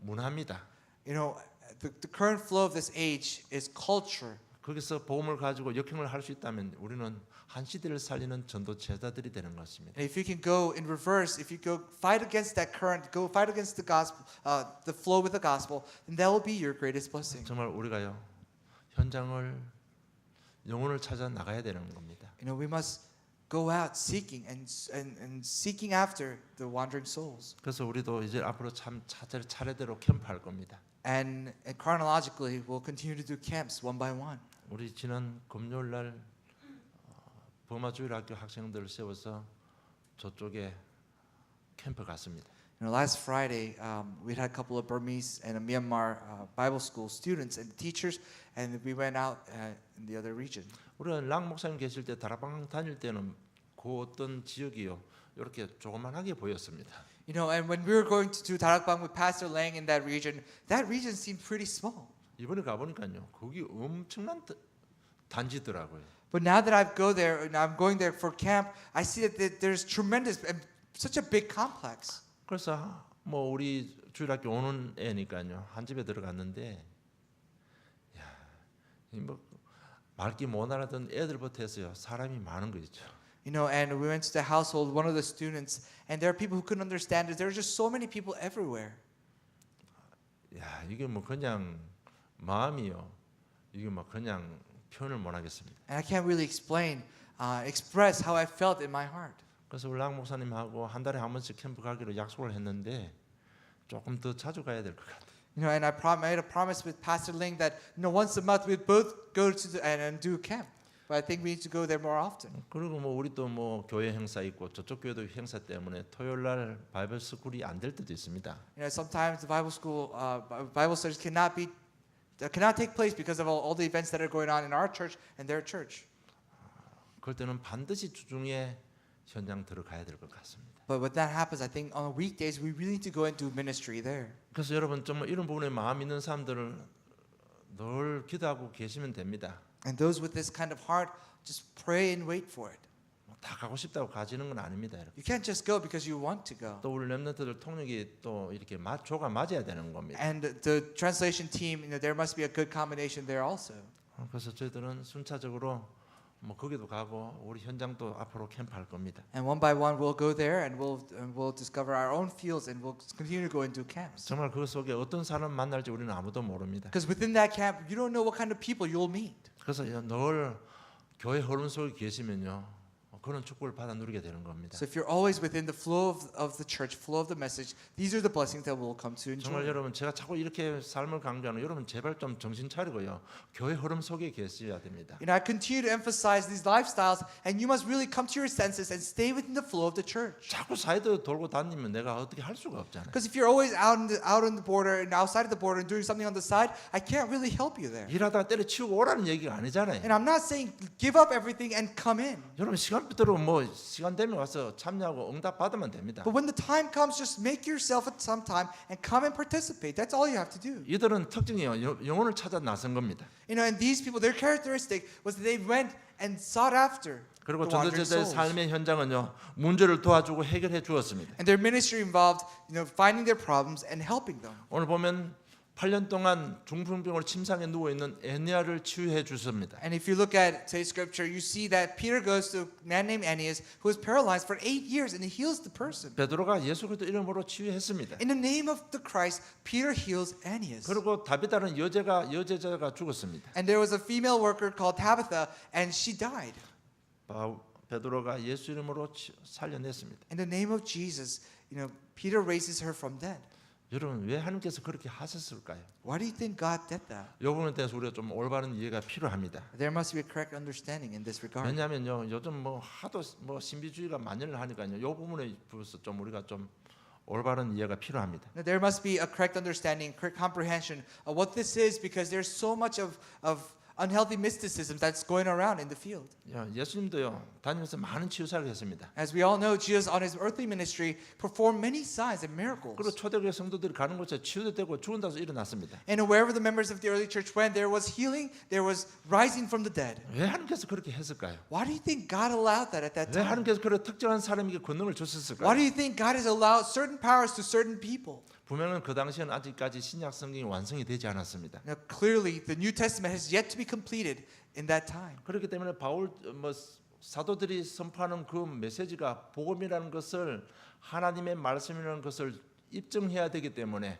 문화입니다. You know, the current flow of this age is culture. 거기서 복음을 가지고 역행을 할 수 있다면 우리는 한 시대를 살리는 전도 제자들이 되는 것입니다. And if you can go in reverse, if you go fight against that current, go fight against the gospel, the flow with the gospel, then that will be your greatest blessing. 정말 우리가요 현장을 영혼을 찾아 나가야 되는 겁니다. You know, we must go out seeking and seeking after the wandering souls. 그래서 우리도 이제 앞으로 참 차례대로 캠프할 겁니다. And chronologically, we'll continue to do camps one by one. 우리 지난 금요일 날 버마주일학교 학생들을 세워서 저쪽에 캠프 갔습니다. You know, last Friday, we had a couple of Burmese and Myanmar Bible school students and teachers, and we went out in the other region. 우리가 랑 목사님 계실 때 다락방 다닐 때는 그 어떤 지역이요 이렇게 조그만하게 보였습니다. You know, and when we were going to Darakbang with Pastor Lang in that region seemed pretty small. 이번에 가보니까요 거기 엄청난 단지더라고요. But now that I go there and I'm going there for camp, I see that there's tremendous and such a big complex. 그래서 뭐 우리 주일학교 오는 애니까요 한 집에 들어갔는데 뭐 말귀 못 알아듣는 애들부터 해서요 사람이 많은 거 있죠. You know, and we went to the household, one of the students, and there are people who couldn't understand it. There were just so many people everywhere. 야 이게 뭐 그냥 마음이요 이게 뭐 그냥 표현을 못 하겠습니다. And I can't really express how I felt in my heart. 그래서 우리 랑 목사님하고 한 달에 한 번씩 캠프 가기로 약속을 했는데 조금 더 자주 가야 될 것 같아요. You know, and I made a promise with Pastor Ling that once a month we'd both go to and do camp. But I think we need to go there more often. 그리고 뭐 우리 또 뭐 교회 행사 있고 저쪽 교회도 행사 때문에 토요일 날 바이블 스쿨이 안 될 때도 있습니다. You know, sometimes the Bible school, Bible studies cannot take place because of all the events that are going on in our church and their church. 그럴 때는 반드시 주중에 현장 들어가야 될 것 같습니다. But when that happens, I think on weekdays we really need to go and do ministry there. 그래서 여러분 정말 이런 부분에 마음 있는 사람들은 늘 기도하고 계시면 됩니다. And those with this kind of heart, just pray and wait for it. 다 가고 싶다고 가지는 건 아닙니다. You can't just go because you want to go. 또 우리 렘넌트들 통역이 또 이렇게 조가 맞아야 되는 겁니다. And the translation team, there must be a good combination there also. 그래서 저희들은 순차적으로 뭐 거기도 가고 우리 현장도 앞으로 캠프할 겁니다. And one by one we'll go there and we'll discover our own fields and we'll continue to go and do camps. 정말 그 속에 어떤 사람 만날지 우리는 아무도 모릅니다. Because within that camp, you don't know what kind of people you'll meet. 그래서 늘 교회 흐름 속에 계시면요 그런 축복을 받아 누리게 되는 겁니다. So if you're always within the flow of the church, flow of the message, these are the blessings that we'll come to 정말 enjoy. 여러분 제가 자꾸 이렇게 삶을 강조하는 여러분 제발 좀 정신 차리고요 교회 흐름 속에 계셔야 됩니다. I continue to emphasize these lifestyles, and you must really come to your senses and stay within the flow of the church. 자꾸 사이드 돌고 다니면 내가 어떻게 할 수가 없잖아요. Because if you're always out on the border and outside of the border and doing something on the side, I can't really help you there. 일하다가 때려치우고 오라는 얘기가 아니잖아요. And I'm not saying give up everything and come in. 여러분 시간대로 뭐 시간 되면 와서 참여하고 응답 받으면 됩니다. But when the time comes, just make yourself at some time and come and participate. That's all you have to do. 이들은 특징이요 영혼을 찾아 나선 겁니다. And these people, their characteristic was that they went and sought after 그리고 the wandering 전도제자의 souls. 삶의 현장은요 문제를 도와주고 해결해 주었습니다. And their ministry involved, finding their problems and helping them. 오늘 보면 8년 동안 중풍병으로 침상에 누워 있는 에니아를 치유해 주십니다. And if you look at today's scripture, you see that Peter goes to a man named Aeneas who was paralyzed for 8 years and he heals the person. 베드로가 예수 그리스도 이름으로 치유했습니다. In the name of the Christ, Peter heals Aeneas. 그리고 다비다는 여제자가 죽었습니다. And there was a female worker called Tabitha and she died. 베드로가 예수 이름으로 살려냈습니다. In the name of Jesus, Peter raises her from dead. 여러분 왜 하나님께서 그렇게 하셨을까요? Why do you think God did that? 이 부분에 대해서 우리가 좀 올바른 이해가 필요합니다. There must be a correct understanding in this regard. 왜냐하면요 요즘 뭐 하도 뭐 신비주의가 만연을 하니까요 이 부분에 대해서 좀 우리가 좀 올바른 이해가 필요합니다. There must be a correct understanding, correct comprehension of what this is, because there's so much of unhealthy mysticism that's going around in the field. 예수님도요 다니면서 많은 치유사를 했습니다. As we all know, Jesus on his earthly ministry performed many signs and miracles. 그리고 초대교회 성도들이 가는 곳에 치유되고 죽은 다서 일어났습니다. And wherever the members of the early church went, there was healing, there was rising from the dead. 왜 하나님께서 그렇게 했을까요? Why do you think God allowed that at that 왜 time? 하나님께서 그런 특정한 사람에게 권능을 줬었을까요? Why do you think God has allowed certain powers to certain people? 분명히 그 당시에는 아직까지 신약 성경이 완성이 되지 않았습니다. Now, clearly, the New Testament has yet to be completed in that time. 그렇기 때문에 바울 사도들이 선포하는 그 메시지가 복음이라는 것을 하나님의 말씀이라는 것을 입증해야 되기 때문에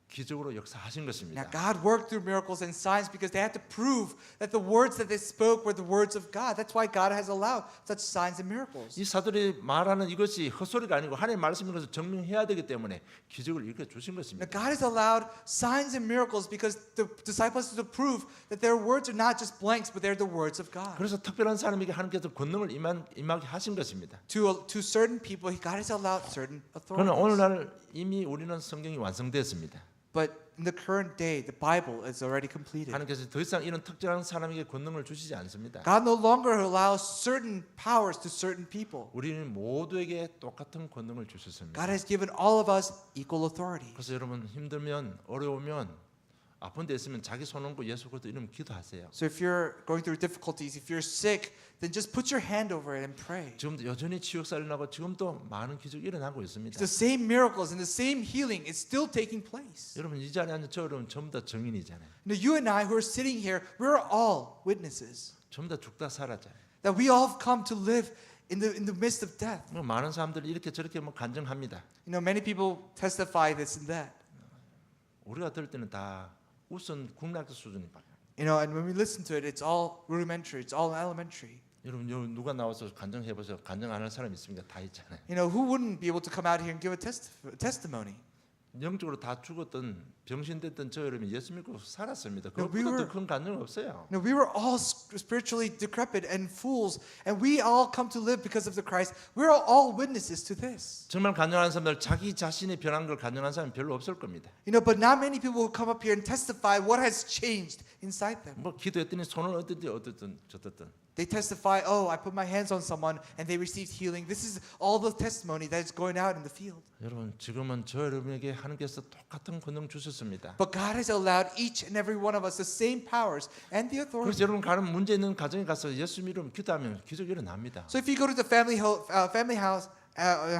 기적으로 역사하신 Now, 것입니다. God worked through miracles and signs because they had to prove that the words that they spoke were the words of God. That's why God has allowed such signs and miracles. 이 사도들이 말하는 이것이 헛소리가 아니고 하나님의 말씀인 것을 증명해야 되기 때문에 기적을 일으켜 주신 Now, 것입니다. God has allowed signs and miracles because the disciples to prove that their words are not just blanks, but they're the words of God. 그래서 특별한 사람에게 하나님께서 권능을 임하게 하신 것입니다. To certain people, God has allowed certain 그러나 authorities. 오늘날 이미 우리는 성경이 완성됐습니다. But in the current day, the Bible is already completed. 하나님께서 더 이상 이런 특정한 사람에게 권능을 주시지 않습니다. God no longer allows certain powers to certain people. 우리는 모두에게 똑같은 권능을 주셨습니다. God has given all of us equal authority. 그래서 여러분 힘들면 어려우면 아픈 데 있으면 자기 손 얹고 예수 그리스도 이름 기도하세요. So if you're going through difficulties, if you're sick, then just put your hand over it and pray. 지금도 여전히 치유역사를 나고 지금도 많은 기적이 일어나고 있습니다. The same miracles and the same healing is still taking place. 여러분 이 자리에 앉은 저 여러분 전부 다 증인이잖아요. Now you and I who are sitting here, we're all witnesses 전부 다 죽다 살았잖아요. that we all have come to live in the midst of death. 많은 사람들이 이렇게 저렇게 간증합니다. You know, many people testify this and that. 우리가 들을 때는 다 우선 국락교 수준입니다. You know, and when we listen to it, it's all rudimentary, it's all elementary. 여러분 누가 나와서 간증해 보세요. 간증 안 할 사람 있습니까? 다 있잖아요. You know, who wouldn't be able to come out here and give a testimony? 영적으로 다 죽었던 병신됐던 저 여러분이 예수 믿고 살았습니다. No, we 그것보다 were- 더 큰 간증 없어요. No, we were all spiritually decrepit and fools, and we all come to live because of the Christ. We're all witnesses to this. 정말 간증하는 사람들 자기 자신이 변한 걸 간증하는 사람이 별로 없을 겁니다. You know, but not many people who come up here and testify what has changed inside them. 뭐 기도했더니 손을 어떻든 저떻든. They testify, oh, I put my hands on someone and they received healing. This is all the testimony that is going out in the field. 여러분 지금은 저 여러분에게 하나님께서 똑같은 권능 주셨습니다. But God has allowed each and every one of us the same powers and the 그래서 authority. 여러분 가는 문제 있는 가정에 가서 예수 믿으면 기도하면 기적이 일어납니다. So if you go to the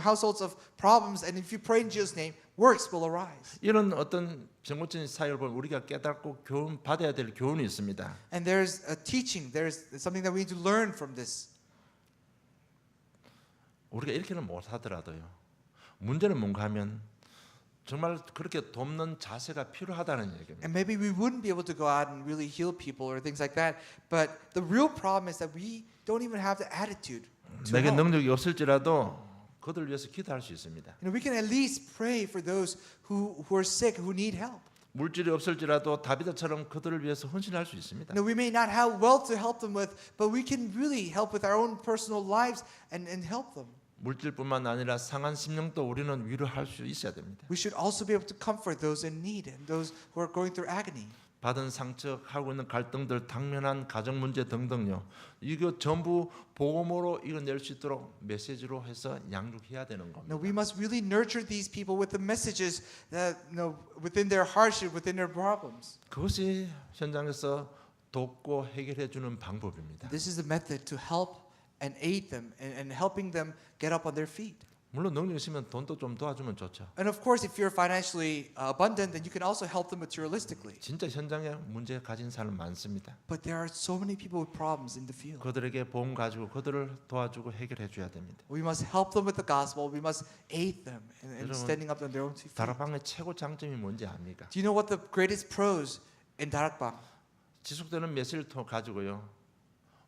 households of problems and if you pray in Jesus' name, works will arise. 이런 어떤 병고친 사역을 보면 우리가 깨닫고 교훈 받아야 될 교훈이 있습니다. And there's a teaching, there's something that we need to learn from this. 우리가 이렇게는 못 하더라도요. 문제는 뭔가 하면 정말 그렇게 돕는 자세가 필요하다는 얘기입니다. And maybe we wouldn't be able to go out and really heal people or things like that. But the real problem is that we don't even have the attitude to 내게 help. 능력이 없을지라도 그들을 위해서 기도할 수 있습니다. You know, we can at least pray for those who are sick, who need help. 물질이 없을지라도 다비드처럼 그들을 위해서 헌신할 수 있습니다. You know, we may not have wealth to help them with, but we can really help with our own personal lives and help them. 물질뿐만 아니라 상한 심령도 우리는 위로할 수 있어야 됩니다. We should also be able to comfort those in need and those who are going through agony. 받은 상처, 하고 있는 갈등들, 당면한 가정 문제 등등요. 이거 전부 복음으로 이겨낼 수 있도록 메시지로 해서 양육해야 되는 겁니다. Now we must really nurture these people with the messages that within their hardship, within their problems. 그것이 현장에서 돕고 해결해 주는 방법입니다. This is the method to help and aid them and helping them get up on their feet. 물론 능력이 있으면 돈도 좀 도와주면 좋죠. And of course, if you're financially abundant, then you can also help them materialistically. 진짜 현장에 문제 가진 사람 많습니다. But there are so many people with problems in the field. 그들에게 복음 가지고 그들을 도와주고 해결해 줘야 됩니다. We must help them with the gospel. We must aid them in 여러분, standing up on their own two feet. 다락방의 최고 장점이 뭔지 압니까? Do you know what the greatest pros in Darakbang? 지속되는 메시지를 가지고요.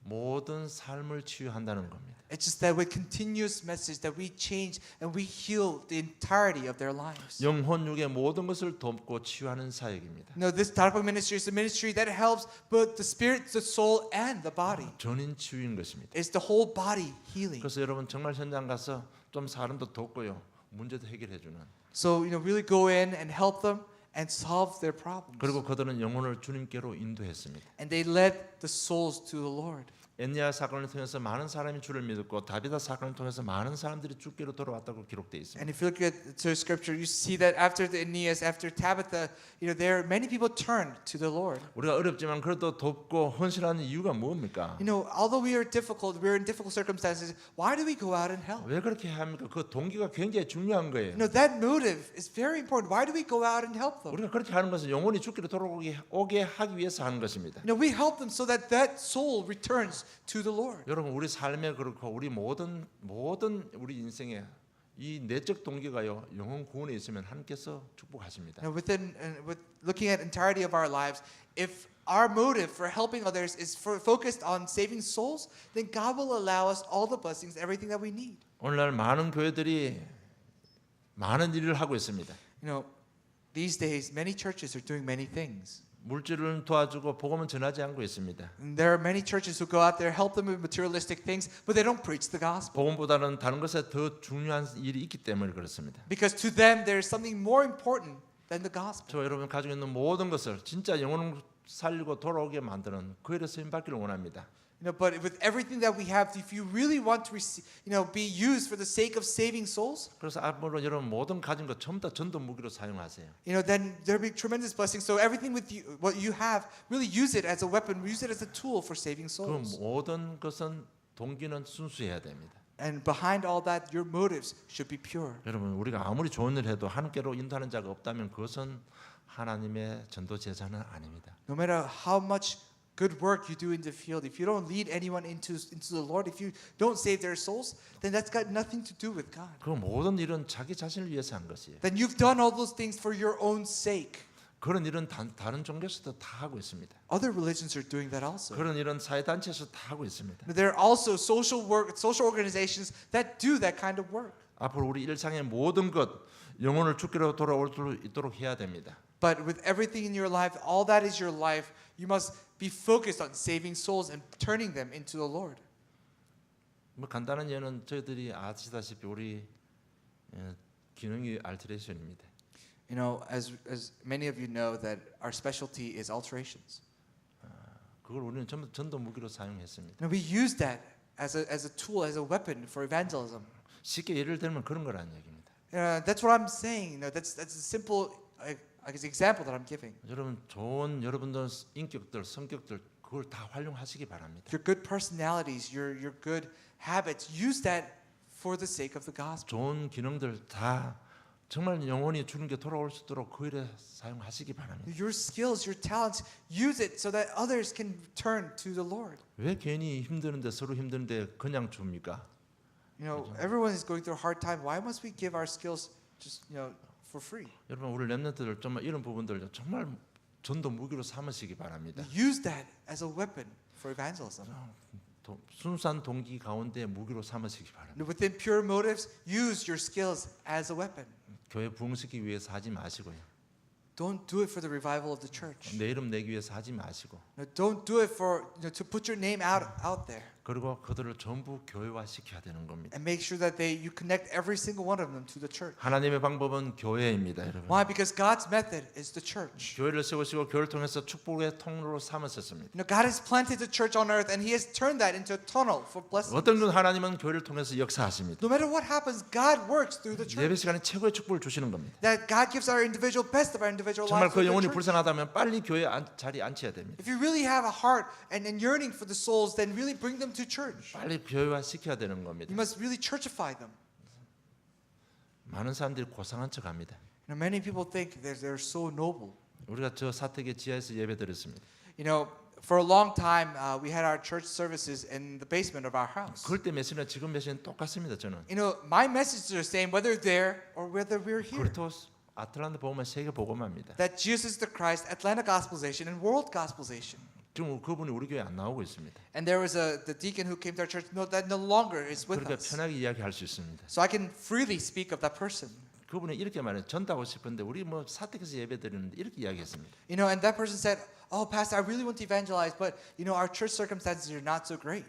모든 삶을 치유한다는 겁니다. It's just that with continuous message that we change and we heal the entirety of their lives. 영혼 육의 모든 것을 돕고 치유하는 사역입니다. No, this Darakbang ministry is a ministry that helps both the spirit, the soul, and the body. 전인 치유인 것입니다. It's the whole body healing. 그래서 여러분 정말 현장 가서 좀 사람도 돕고요. 문제도 해결해 주는. So, really go in and help them and solve their problems. 그리고 그들은 영혼을 주님께로 인도했습니다. And they led the souls to the Lord. 엔니아 사건을 통해서 많은 사람이 주를 믿었고 다비다 사건을 통해서 많은 사람들이 죽기로 돌아왔다고 기록되어 있습니다. And if you look at to scripture, you see that after the Aeneas, after Tabitha, there many people turned to the Lord. 우리가 어렵지만 그래도 돕고 헌신하는 이유가 뭡니까? Although we are difficult, we're in difficult circumstances. Why do we go out and help? 왜 그렇게 합니까? 그 동기가 굉장히 중요한 거예요. That motive is very important. Why do we go out and help them? 우리가 그렇게 하는 것은 영혼이 죽기로 돌아오게 하기 위해서 하는 것입니다. We help them so that that soul returns to the Lord. 여러분 우리 삶에 그렇고 우리 모든 우리 인생에 이 내적 동기가요 영혼 구원에 있으면 하나님께서 축복하십니다. With looking at entirety of our lives, if our motive for helping others is focused on saving souls, then God will allow us all the blessings, everything that we need. 오늘날 많은 교회들이 많은 일을 하고 있습니다. These days, many churches are doing many things. 물질을 도와주고 복음은 전하지 않고 있습니다. And there are many churches who go out there, help them with materialistic things, but they don't preach the gospel. 복음보다는 다른 것에 더 중요한 일이 있기 때문에 그렇습니다. Because to them, there is something more important than the gospel. 저 여러분 가지고 있는 모든 것을 진짜 영혼을 살리고 돌아오게 만드는 그 일에 쓰임 받기를 원합니다. But with everything that we have, if you really want to be used for the sake of saving souls, 그래서 앞으로 여러분 모든 가진 것 전부 다 전도 무기로 사용하세요. then there'll be tremendous blessings. So everything with you, what you have, really use it as a weapon, use it as a tool for saving 그 souls. 모든 것은 동기는 순수해야 됩니다. And behind all that, your motives should be pure. 여러분 우리가 아무리 좋은 일을 해도 하나님께로 인도하는 자가 없다면 그것은 하나님의 전도 제자는 아닙니다. No matter how much good work you do in the field, if you don't lead anyone into the Lord, if you don't save their souls, then that's got nothing to do with God. 그 모든 일은 자기 자신을 위해서 한 것이에요. Then you've done all those things for your own sake. 그런 일은 다른 종교에서도 다 하고 있습니다. Other religions are doing that also. 그런 일은 사회단체에서 다 하고 있습니다. There are also social organizations that do that kind of work. 앞으로 우리 일상의 모든 것 영혼을 죽기로 돌아올 수 있도록 해야 됩니다. But with everything in your life, all that is your life, you must be focused on saving souls and turning them into the Lord. 뭐 간단한 예는 저희들이 아시다시피 우리 기능이 알트레이션입니다. As many of you know, that our specialty is alterations. 그걸 우리는 전부 전도 무기로 사용했습니다. And we use that as a tool, as a weapon for evangelism. 쉽게 예를 들면 그런 거라는 얘기입니다. That's what I'm saying. That's a simple example that I'm giving. 여러분 좋은 여러분들 인격들, 성격들 그걸 다 활용하시기 바랍니다. Your good personalities, your good habits, use that for the sake of the gospel. 좋은 기능들 다 정말 영혼이 주는 게 돌아올 수 있도록 그 일에 사용하시기 바랍니다. Your skills, your talents, use it so that others can turn to the Lord. 왜 괜히 힘드는데 서로 힘드는데 그냥 줍니까? Everyone is going through a hard time. Why must we give our skills just for free? 여러분 우리 렘넌트들 정말 이런 부분들 정말 전도 무기로 삼으시기 바랍니다. Use that as a weapon for evangelism. 순수한 동기 가운데 무기로 삼으시기 바랍니다. Within pure motives, use your skills as a weapon. 교회 부흥시키기 위해서 하지 마시고요. Don't do it for the revival of the church. 내 이름 내기 위해서 하지 마시고. Don't do it for to put your name out there. 그리고 그들을 전부 교회화 시켜야 되는 겁니다. And make sure that you connect every single one of them to the church. 하나님의 방법은 교회입니다, 여러분. Why? Because God's method is the church. 교회를 세우시고 교회를 통해서 축복의 통로로 삼으셨습니다. God has planted the church on earth, and He has turned that into a tunnel for blessing. 어떤 건 하나님은 교회를 통해서 역사하십니다. No matter what happens, God works through the church. 예배 시간에 최고의 축복을 주시는 겁니다. That God gives our individual best of our individual 정말 lives. 그 through the 영혼이 church. 불쌍하다면 빨리 교회 자리에 앉혀야 됩니다. If you really have a heart and yearning for the souls, then really bring them to church. 빨리 교회화 시켜야 되는 겁니다. You must really churchify them. 많은 사람들이 고상한 척합니다. Many people think that they're so noble. 우리가 저 사택의 지하에서 예배드렸습니다. For a long time, we had our church services in the basement of our house. 그럴 때 메시지는 지금 메시지는 똑같습니다. 저는. My messages are the same whether there or whether we're here. 그리고 아틀란타 복음은 세계 복음화입니다. That Jesus is the Christ, Atlanta Gospelization, and World Gospelization. 지금 그분이 우리 교회에 안 나오고 있습니다. And there was the deacon who came to our church that no longer is with 그러니까 us. 편하게 이야기할 수 있습니다. So I can freely speak of that person. 그분이 이렇게 말해요. 전도하고 싶은데 우리 뭐 사택에서 예배드리는데 이렇게 이야기했습니다. And that person said, "Oh, Pastor, I really want to evangelize, but our church circumstances are not so great."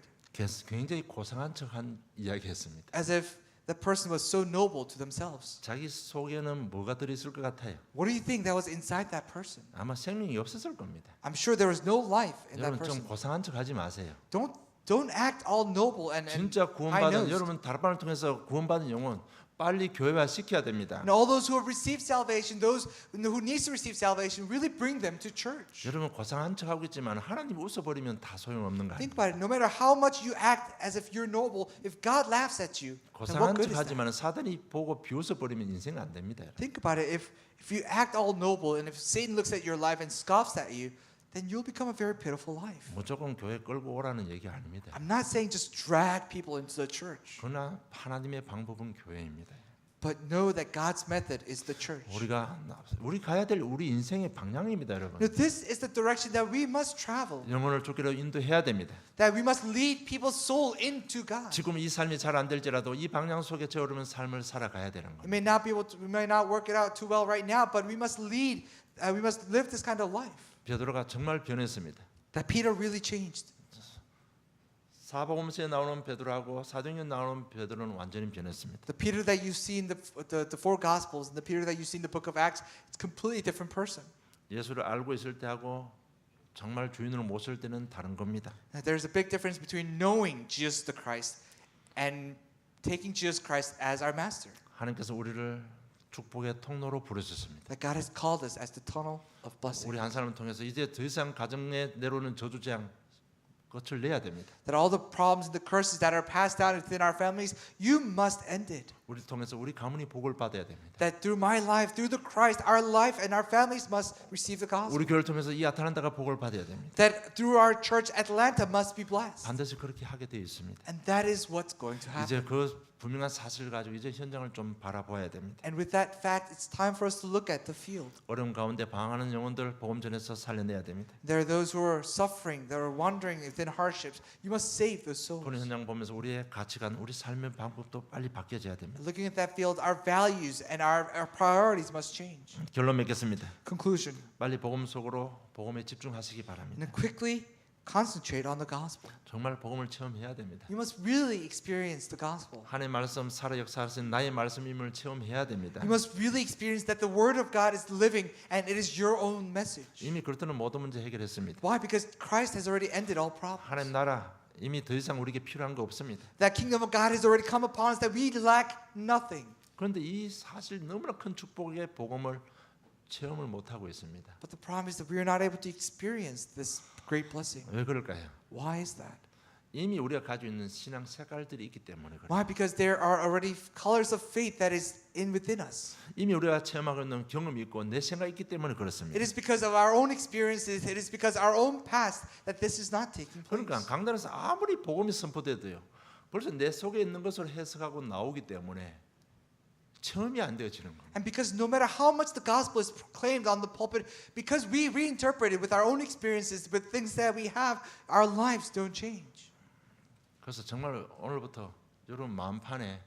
굉장히 고상한 척한 이야기했습니다. As if the person was so noble to themselves. 자기 속에는 뭐가 들어있을 것 같아요? What do you think that was inside that person? 아마 생명이 없었을 겁니다. I'm sure there was no life in that 여러분 좀 person. 고상한 척하지 마세요. Don't Don't act all noble and 진짜 구원받은 high-nosed. 여러분 다락방을 통해서 구원받은 영혼 빨리 교회화 시켜야 됩니다. And all those who have received salvation, those who needs to receive salvation, really bring them to church. 여러분 고상한 척하고 있지만 하나님 웃어버리면 다 소용없는 거 Think 아닙니까? about it. No matter how much you act as if you're noble, if God laughs at you, then 고상한 what good is that? 척하지만 사단이 보고 비웃어버리면 인생 안 됩니다. 여러분. Think about it. If you act all noble and if Satan looks at your life and scoffs at you, then you'll become a very pitiful life. 무조건 교회 끌고 오라는 얘기 아닙니다. I'm not saying just drag people into the church, 그러나 하나님의 방법은 교회입니다. but know that God's method is the church. 우리 가야 될 우리 인생의 방향입니다, 여러분. Now, this is the direction that we must travel, 영혼을 죽기로 인도해야 됩니다. that we must lead people's soul into God. 지금 이 삶이 잘 안 될지라도 이 방향 속에 저으면 삶을 살아가야 되는 It 겁니다. may not be able to, we may not work it out too well right now, but we must lead, we must live this kind of life. 베드로가 정말 변했습니다. That Peter really changed. 사복음서에 나오는 베드로하고 사도행전에 나오는 베드로는 완전히 변했습니다. The Peter that you see in the four Gospels and the Peter that you see in the book of Acts, it's a completely different person. 예수를 알고 있을 때하고 정말 주인으로 모실 때는 다른 겁니다. There's a big difference between knowing Jesus the Christ and taking Jesus Christ as our master. 하나님께서 우리를 축복의 통로로 부르셨습니다. That God has called us as the tunnel of blessing. 우리 한 사람을 통해서 이제 더 이상 가정에 내려오는 저주재앙 끝을 내야 됩니다. That all the problems and the curses that are passed down within our families, you must end it. 우리를 통해서 우리 가문이 복을 받아야 됩니다. That through my life, through the Christ, our life and our families must receive the gospel. 우리 교회를 통해서 이 아틀란타가 복을 받아야 됩니다. That through our church, Atlanta must be blessed. 반드시 그렇게 하게 되어 있습니다. And that is what's going to happen. 이제 그 분명한 사실을 가지고 이제 현장을 좀 바라봐야 됩니다. And with that fact, it's time for us to look at the field. 어려움 가운데 방황하는 영혼들 복음 전에서 살려내야 됩니다. There are those who are suffering, that are wandering within hardships. You must save those souls. 그런 현장 보면서 우리의 가치관, 우리 삶의 방법도 빨리 바뀌어져야 됩니다. Looking at that field, our values and our priorities must change. 결론 맺겠습니다. Conclusion. 빨리 복음 속으로 복음에 집중하시기 And 바랍니다. quickly concentrate on the gospel. 정말 복음을 체험해야 됩니다. You must really experience the gospel. 하나님의 말씀 살아 역사하신 나의 말씀임을 체험해야 됩니다. You must really experience that the word of God is living and it is your own message. 이미 그렇다는 모든 문제 해결했습니다. Why? Because Christ has already ended all problems. 하나님 나라 이미 더 이상 우리에게 필요한 거 없습니다. That kingdom of God has already come upon us that we lack nothing. 그런데 이 사실 너무나 큰 축복의 복음을 체험을 못 하고 있습니다. But the problem is that we are not able to experience this great blessing. 왜 그럴까요? Why is that? 이미 우리가 가지고 있는 신앙 색깔들이 있기 때문에 그래요. Why? Because there are already colors of faith that is in within us. 이미 우리가 체험하고 있는 경험이 있고 내 생각이 있기 때문에 그렇습니다. It is because of our own experiences, it is because our own past that this is not taking 그러니까 place. 강단에서 아무리 복음이 선포돼도요. 벌써 내 속에 있는 것을 해석하고 나오기 때문에 체험이 안 되어지는 겁니다. And because no matter how much the gospel is proclaimed on the pulpit, because we reinterpret it with our own experiences, with things that we have, our lives don't change. 그래서 정말 오늘부터 여러분 마음판에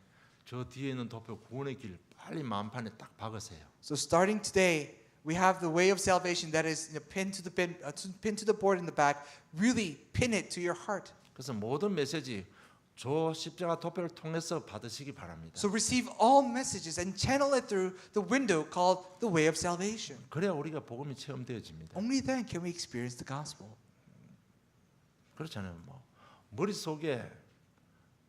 저 뒤에 있는 도표 구원의 길 빨리 마음판에 딱 박으세요. So starting today, we have the way of salvation that is pinned to the board in the back. Really pin it to your heart. 그래서 모든 메시지 저 십자가 도표를 통해서 받으시기 바랍니다. So receive all messages and channel it through the window called the way of salvation. 그래야 우리가 복음이 체험되어집니다. Only then can we experience the gospel. 그렇잖아요. 뭐 머릿속에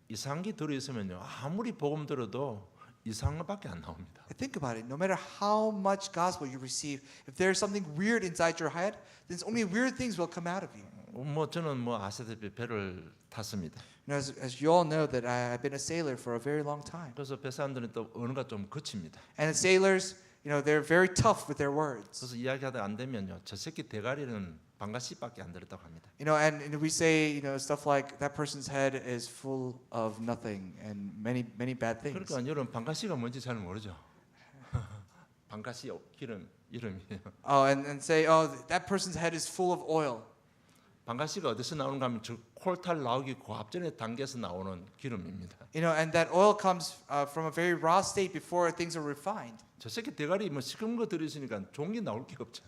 이상한 게 들어있으면요. 아무리 복음 들어도 이상한 것밖에 안 나옵니다. Think about it. No matter how much gospel you receive, if there's something weird inside your head, then only weird things will come out of you. 뭐 저는 뭐 아시다시피 배를 탔습니다. You know, as you all know that I've been a sailor for a very long time. 그래서 배 사람들은 또 언어가 좀 거칩니다. And the sailors, you know, they're very tough with their words. 그래서 이야기하다 안 되면요. 저 새끼 대가리는 반가씨밖에 안 들었다고 합니다. You know, and we say, you know, stuff like that person's head is full of nothing and many bad things. 그러니까 여러분 반가씨가 뭔지 잘 모르죠. 반가씨 기름 이름이에요. Oh, and say, oh, that person's head is full of oil. 반가씨가 어디서 나오는가 하면 저 콜탈 나오기 그 앞전에 단계에서 나오는 기름입니다. You know, and that oil comes from a very raw state before things are refined. 저 새끼 대가리 뭐 시커먼 거 들으시니까 종이 나올 게 없죠.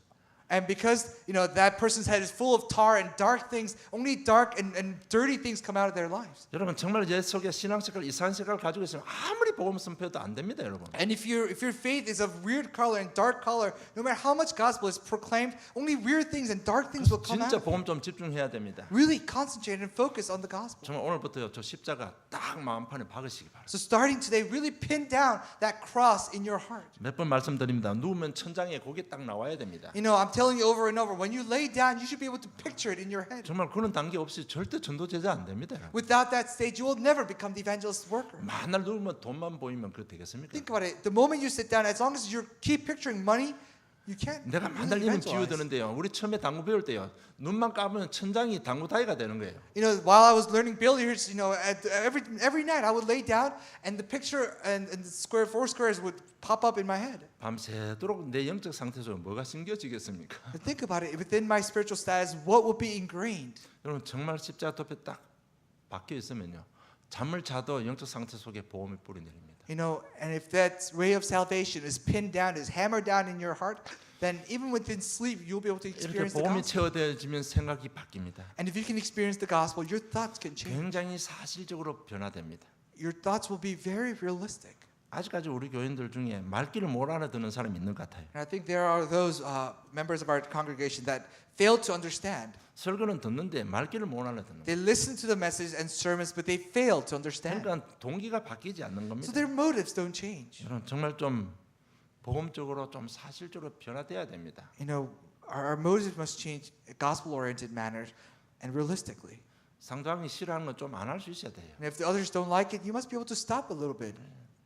And because that person's head is full of tar and dark things, only dark and dirty things come out of their lives. 여러분 정말 예 속에 신앙 색깔 이상한 색깔 가지고 있으면 아무리 복음 선포해도 안 됩니다, 여러분. And if your faith is of weird color and dark color, no matter how much gospel is proclaimed, only weird things and dark things will come 진짜 out. 복음 좀 집중해야 됩니다. Really concentrate and focus on the gospel. 정말 오늘부터요 저 십자가 딱 마음판에 박으시기 바랍니다. So starting today, really pin down that cross in your heart. 몇 번 말씀드립니다. 누우면 천장에 그게 딱 나와야 됩니다. I'm telling you over and over, when you lay down, you should be able to picture it in your head. 정말 그런 단계 없이 절대 전도 제자 안 됩니다. 여러분. Without that stage, you will never become the evangelist worker. 만날 누우면 돈만 보이면 그거 되겠습니까? Think about it. The moment you sit down, as long as you keep picturing money, you can't 내가 really 만날리는 evangelize. 비유드는데요. 우리 처음에 당구 배울 때요. 눈만 감으면 천장이 당구 다이가 되는 거예요. While I was learning billiards, every night I would lay down, and the picture and the four squares would pop up in my head. 밤새도록 내 영적 상태 속에 뭐가 심겨지겠습니까? But think about it. Within my spiritual status, what would be ingrained? 여러분 정말 십자가 덮에 딱 박혀 있으면요. 잠을 자도 영적 상태 속에 보험의 뿌리 내립니다. And if that ray of salvation is pinned down, is hammered down in your heart, then even within sleep, you'll be able to 이렇게 experience the 보험이 gospel. 채워져지면 생각이 바뀝니다. And if you can experience the gospel, your thoughts can change. 굉장히 사실적으로 변화됩니다. Your thoughts will be very realistic. 아직까지 우리 교인들 중에 말귀를 못 알아듣는 사람이 있는 것 같아요. And I think there are those members of our congregation that fail to understand. 설교는 듣는데 말귀를 못 알아듣는 거예요. They listen to the message and sermons, but they fail to understand. 그러니까 동기가 바뀌지 않는 겁니다. So their motives don't change. 여러분 정말 좀 복음적으로 좀 사실적으로 변화돼야 됩니다. Our motives must change in gospel-oriented manner and realistically. 상대방이 싫어하는 건 좀 안 할 수 있어야 돼요. And if the others don't like it, you must be able to stop a little bit.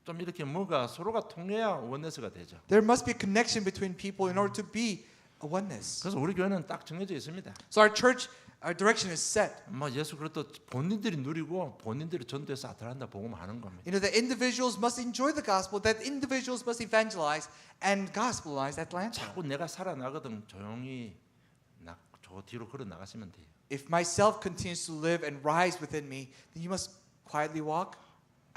좀 이렇게 뭐가 서로가 통해야 원네스가 되죠. There must be a connection between people in order to be a oneness. 그래서 우리 교회는 딱 정해져 있습니다. So our church, our direction is set. 뭐 예수 그리스도 본인들이 누리고 본인들이 전도해서 아틀란타 복음하는 겁니다. The individuals must enjoy the gospel, that individuals must evangelize and gospelize Atlanta. 자꾸 내가 살아나거든 조용히 저 뒤로 걸어 나가시면 돼요. If myself continues to live and rise within me, then you must quietly walk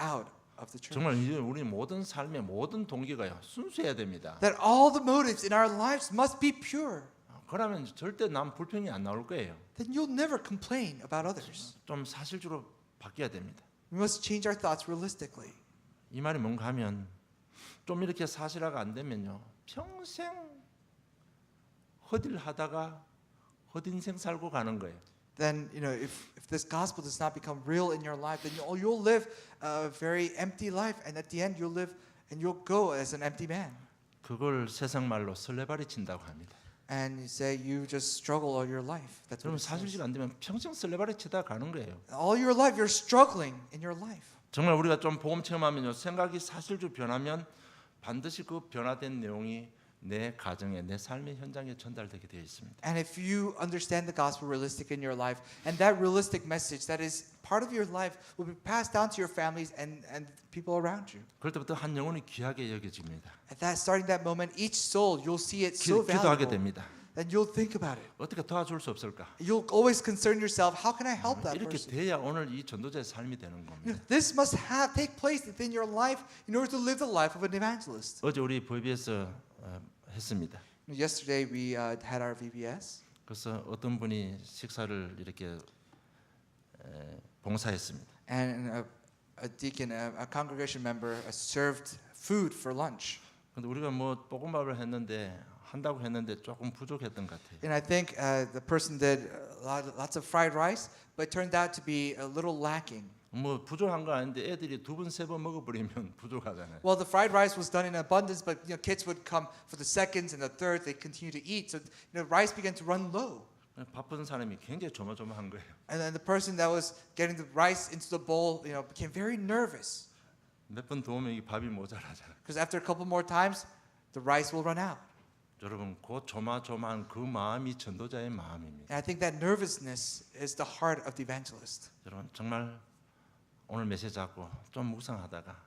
out of the church. 정말 이제 우리 모든 삶의 모든 동기가요 순수해야 됩니다. That all the motives in our lives must be pure. 그러면 절대 남 불평이 안 나올 거예요. Then you'll never complain about others. 좀 사실적으로 바뀌어야 됩니다. We must change our thoughts realistically. 이 말이 뭔가 하면 좀 이렇게 사실화가 안 되면요 평생 헛일하다가 헛인생 살고 가는 거예요. Then if this gospel does not become real in your life, then you'll live a very empty life, and at the end you'll live and you'll go as an empty man. 그걸 세상 말로 설레발이 친다고 합니다. And you say you just struggle all your life. That's 여러분 what it says. 사실지가 안 되면 평생 설레발이 치다 가는 거예요. All your life you're struggling in your life. 정말 우리가 좀 복음 체험하면요 생각이 사실적으로 변하면 반드시 그 변화된 내용이 내 가정에 내 삶의 현장에 전달되게 되어 있습니다. And if you understand the gospel realistic in your life, and that realistic message that is part of your life will be passed down to your families and people around you. 그럴 때부터 한 영혼이 귀하게 여겨집니다. Starting that moment, each soul you'll see it so 기도하게 valuable. 됩니다. Then you'll think about it. 어떻게 도와줄 수 없을까? You'll always concern yourself. How can I help that 이렇게 person? 돼야 오늘 이 전도자의 삶이 되는 겁니다. This must take place within your life in order to live the life of an evangelist. 어제 우리 VBS 했습니다. Yesterday we had our VBS. 그래서 어떤 분이 식사를 이렇게 봉사했습니다. And a deacon, a congregation member, served food for lunch. 근데 우리가 뭐 볶음밥을 한다고 했는데 조금 부족했던 것 같아요. And I think the person did lots of fried rice, but it turned out to be a little lacking. 뭐 부족한 건 아닌데 애들이 두 번 세 번 먹어버리면 부족하잖아요. Well, the fried rice was done in abundance, but kids would come for the seconds and the third. They continue to eat, so rice began to run low. 바쁜 사람이 굉장히 조마조마한 거예요. And then the person that was getting the rice into the bowl, became very nervous 몇 번 도우면 이 밥이 모자라잖아요. because after a couple more times, the rice will run out. 여러분 그 조마조마한 그 마음이 전도자의 마음입니다. And I think that nervousness is the heart of the evangelist. 여러분 정말 오늘 메시지 잡고 좀 묵상하다가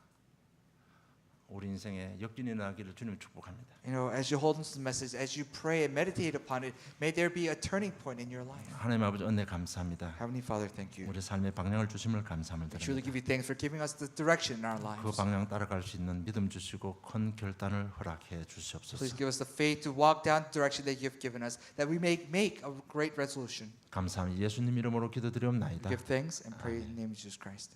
우리 인생에 역진이 나기를 주님 축복합니다. You know, as you hold on to the message, as you pray and meditate upon it, may there be a turning point in your life. 하나님 아버지 은혜 감사합니다. Heavenly Father, thank you. 우리 삶의 방향을 주심을 감사함을 We truly 드립니다. give you thanks for giving us the direction in our 그 lives. 방향 따라갈 수 있는 믿음 주시고 큰 결단을 허락해 주시옵소서. Please give us the faith to walk down the direction that you have given us, that we may make a great resolution. 감사합니다. 예수님 이름으로 기도드리옵나이다. Give thanks and pray in the name of Jesus Christ.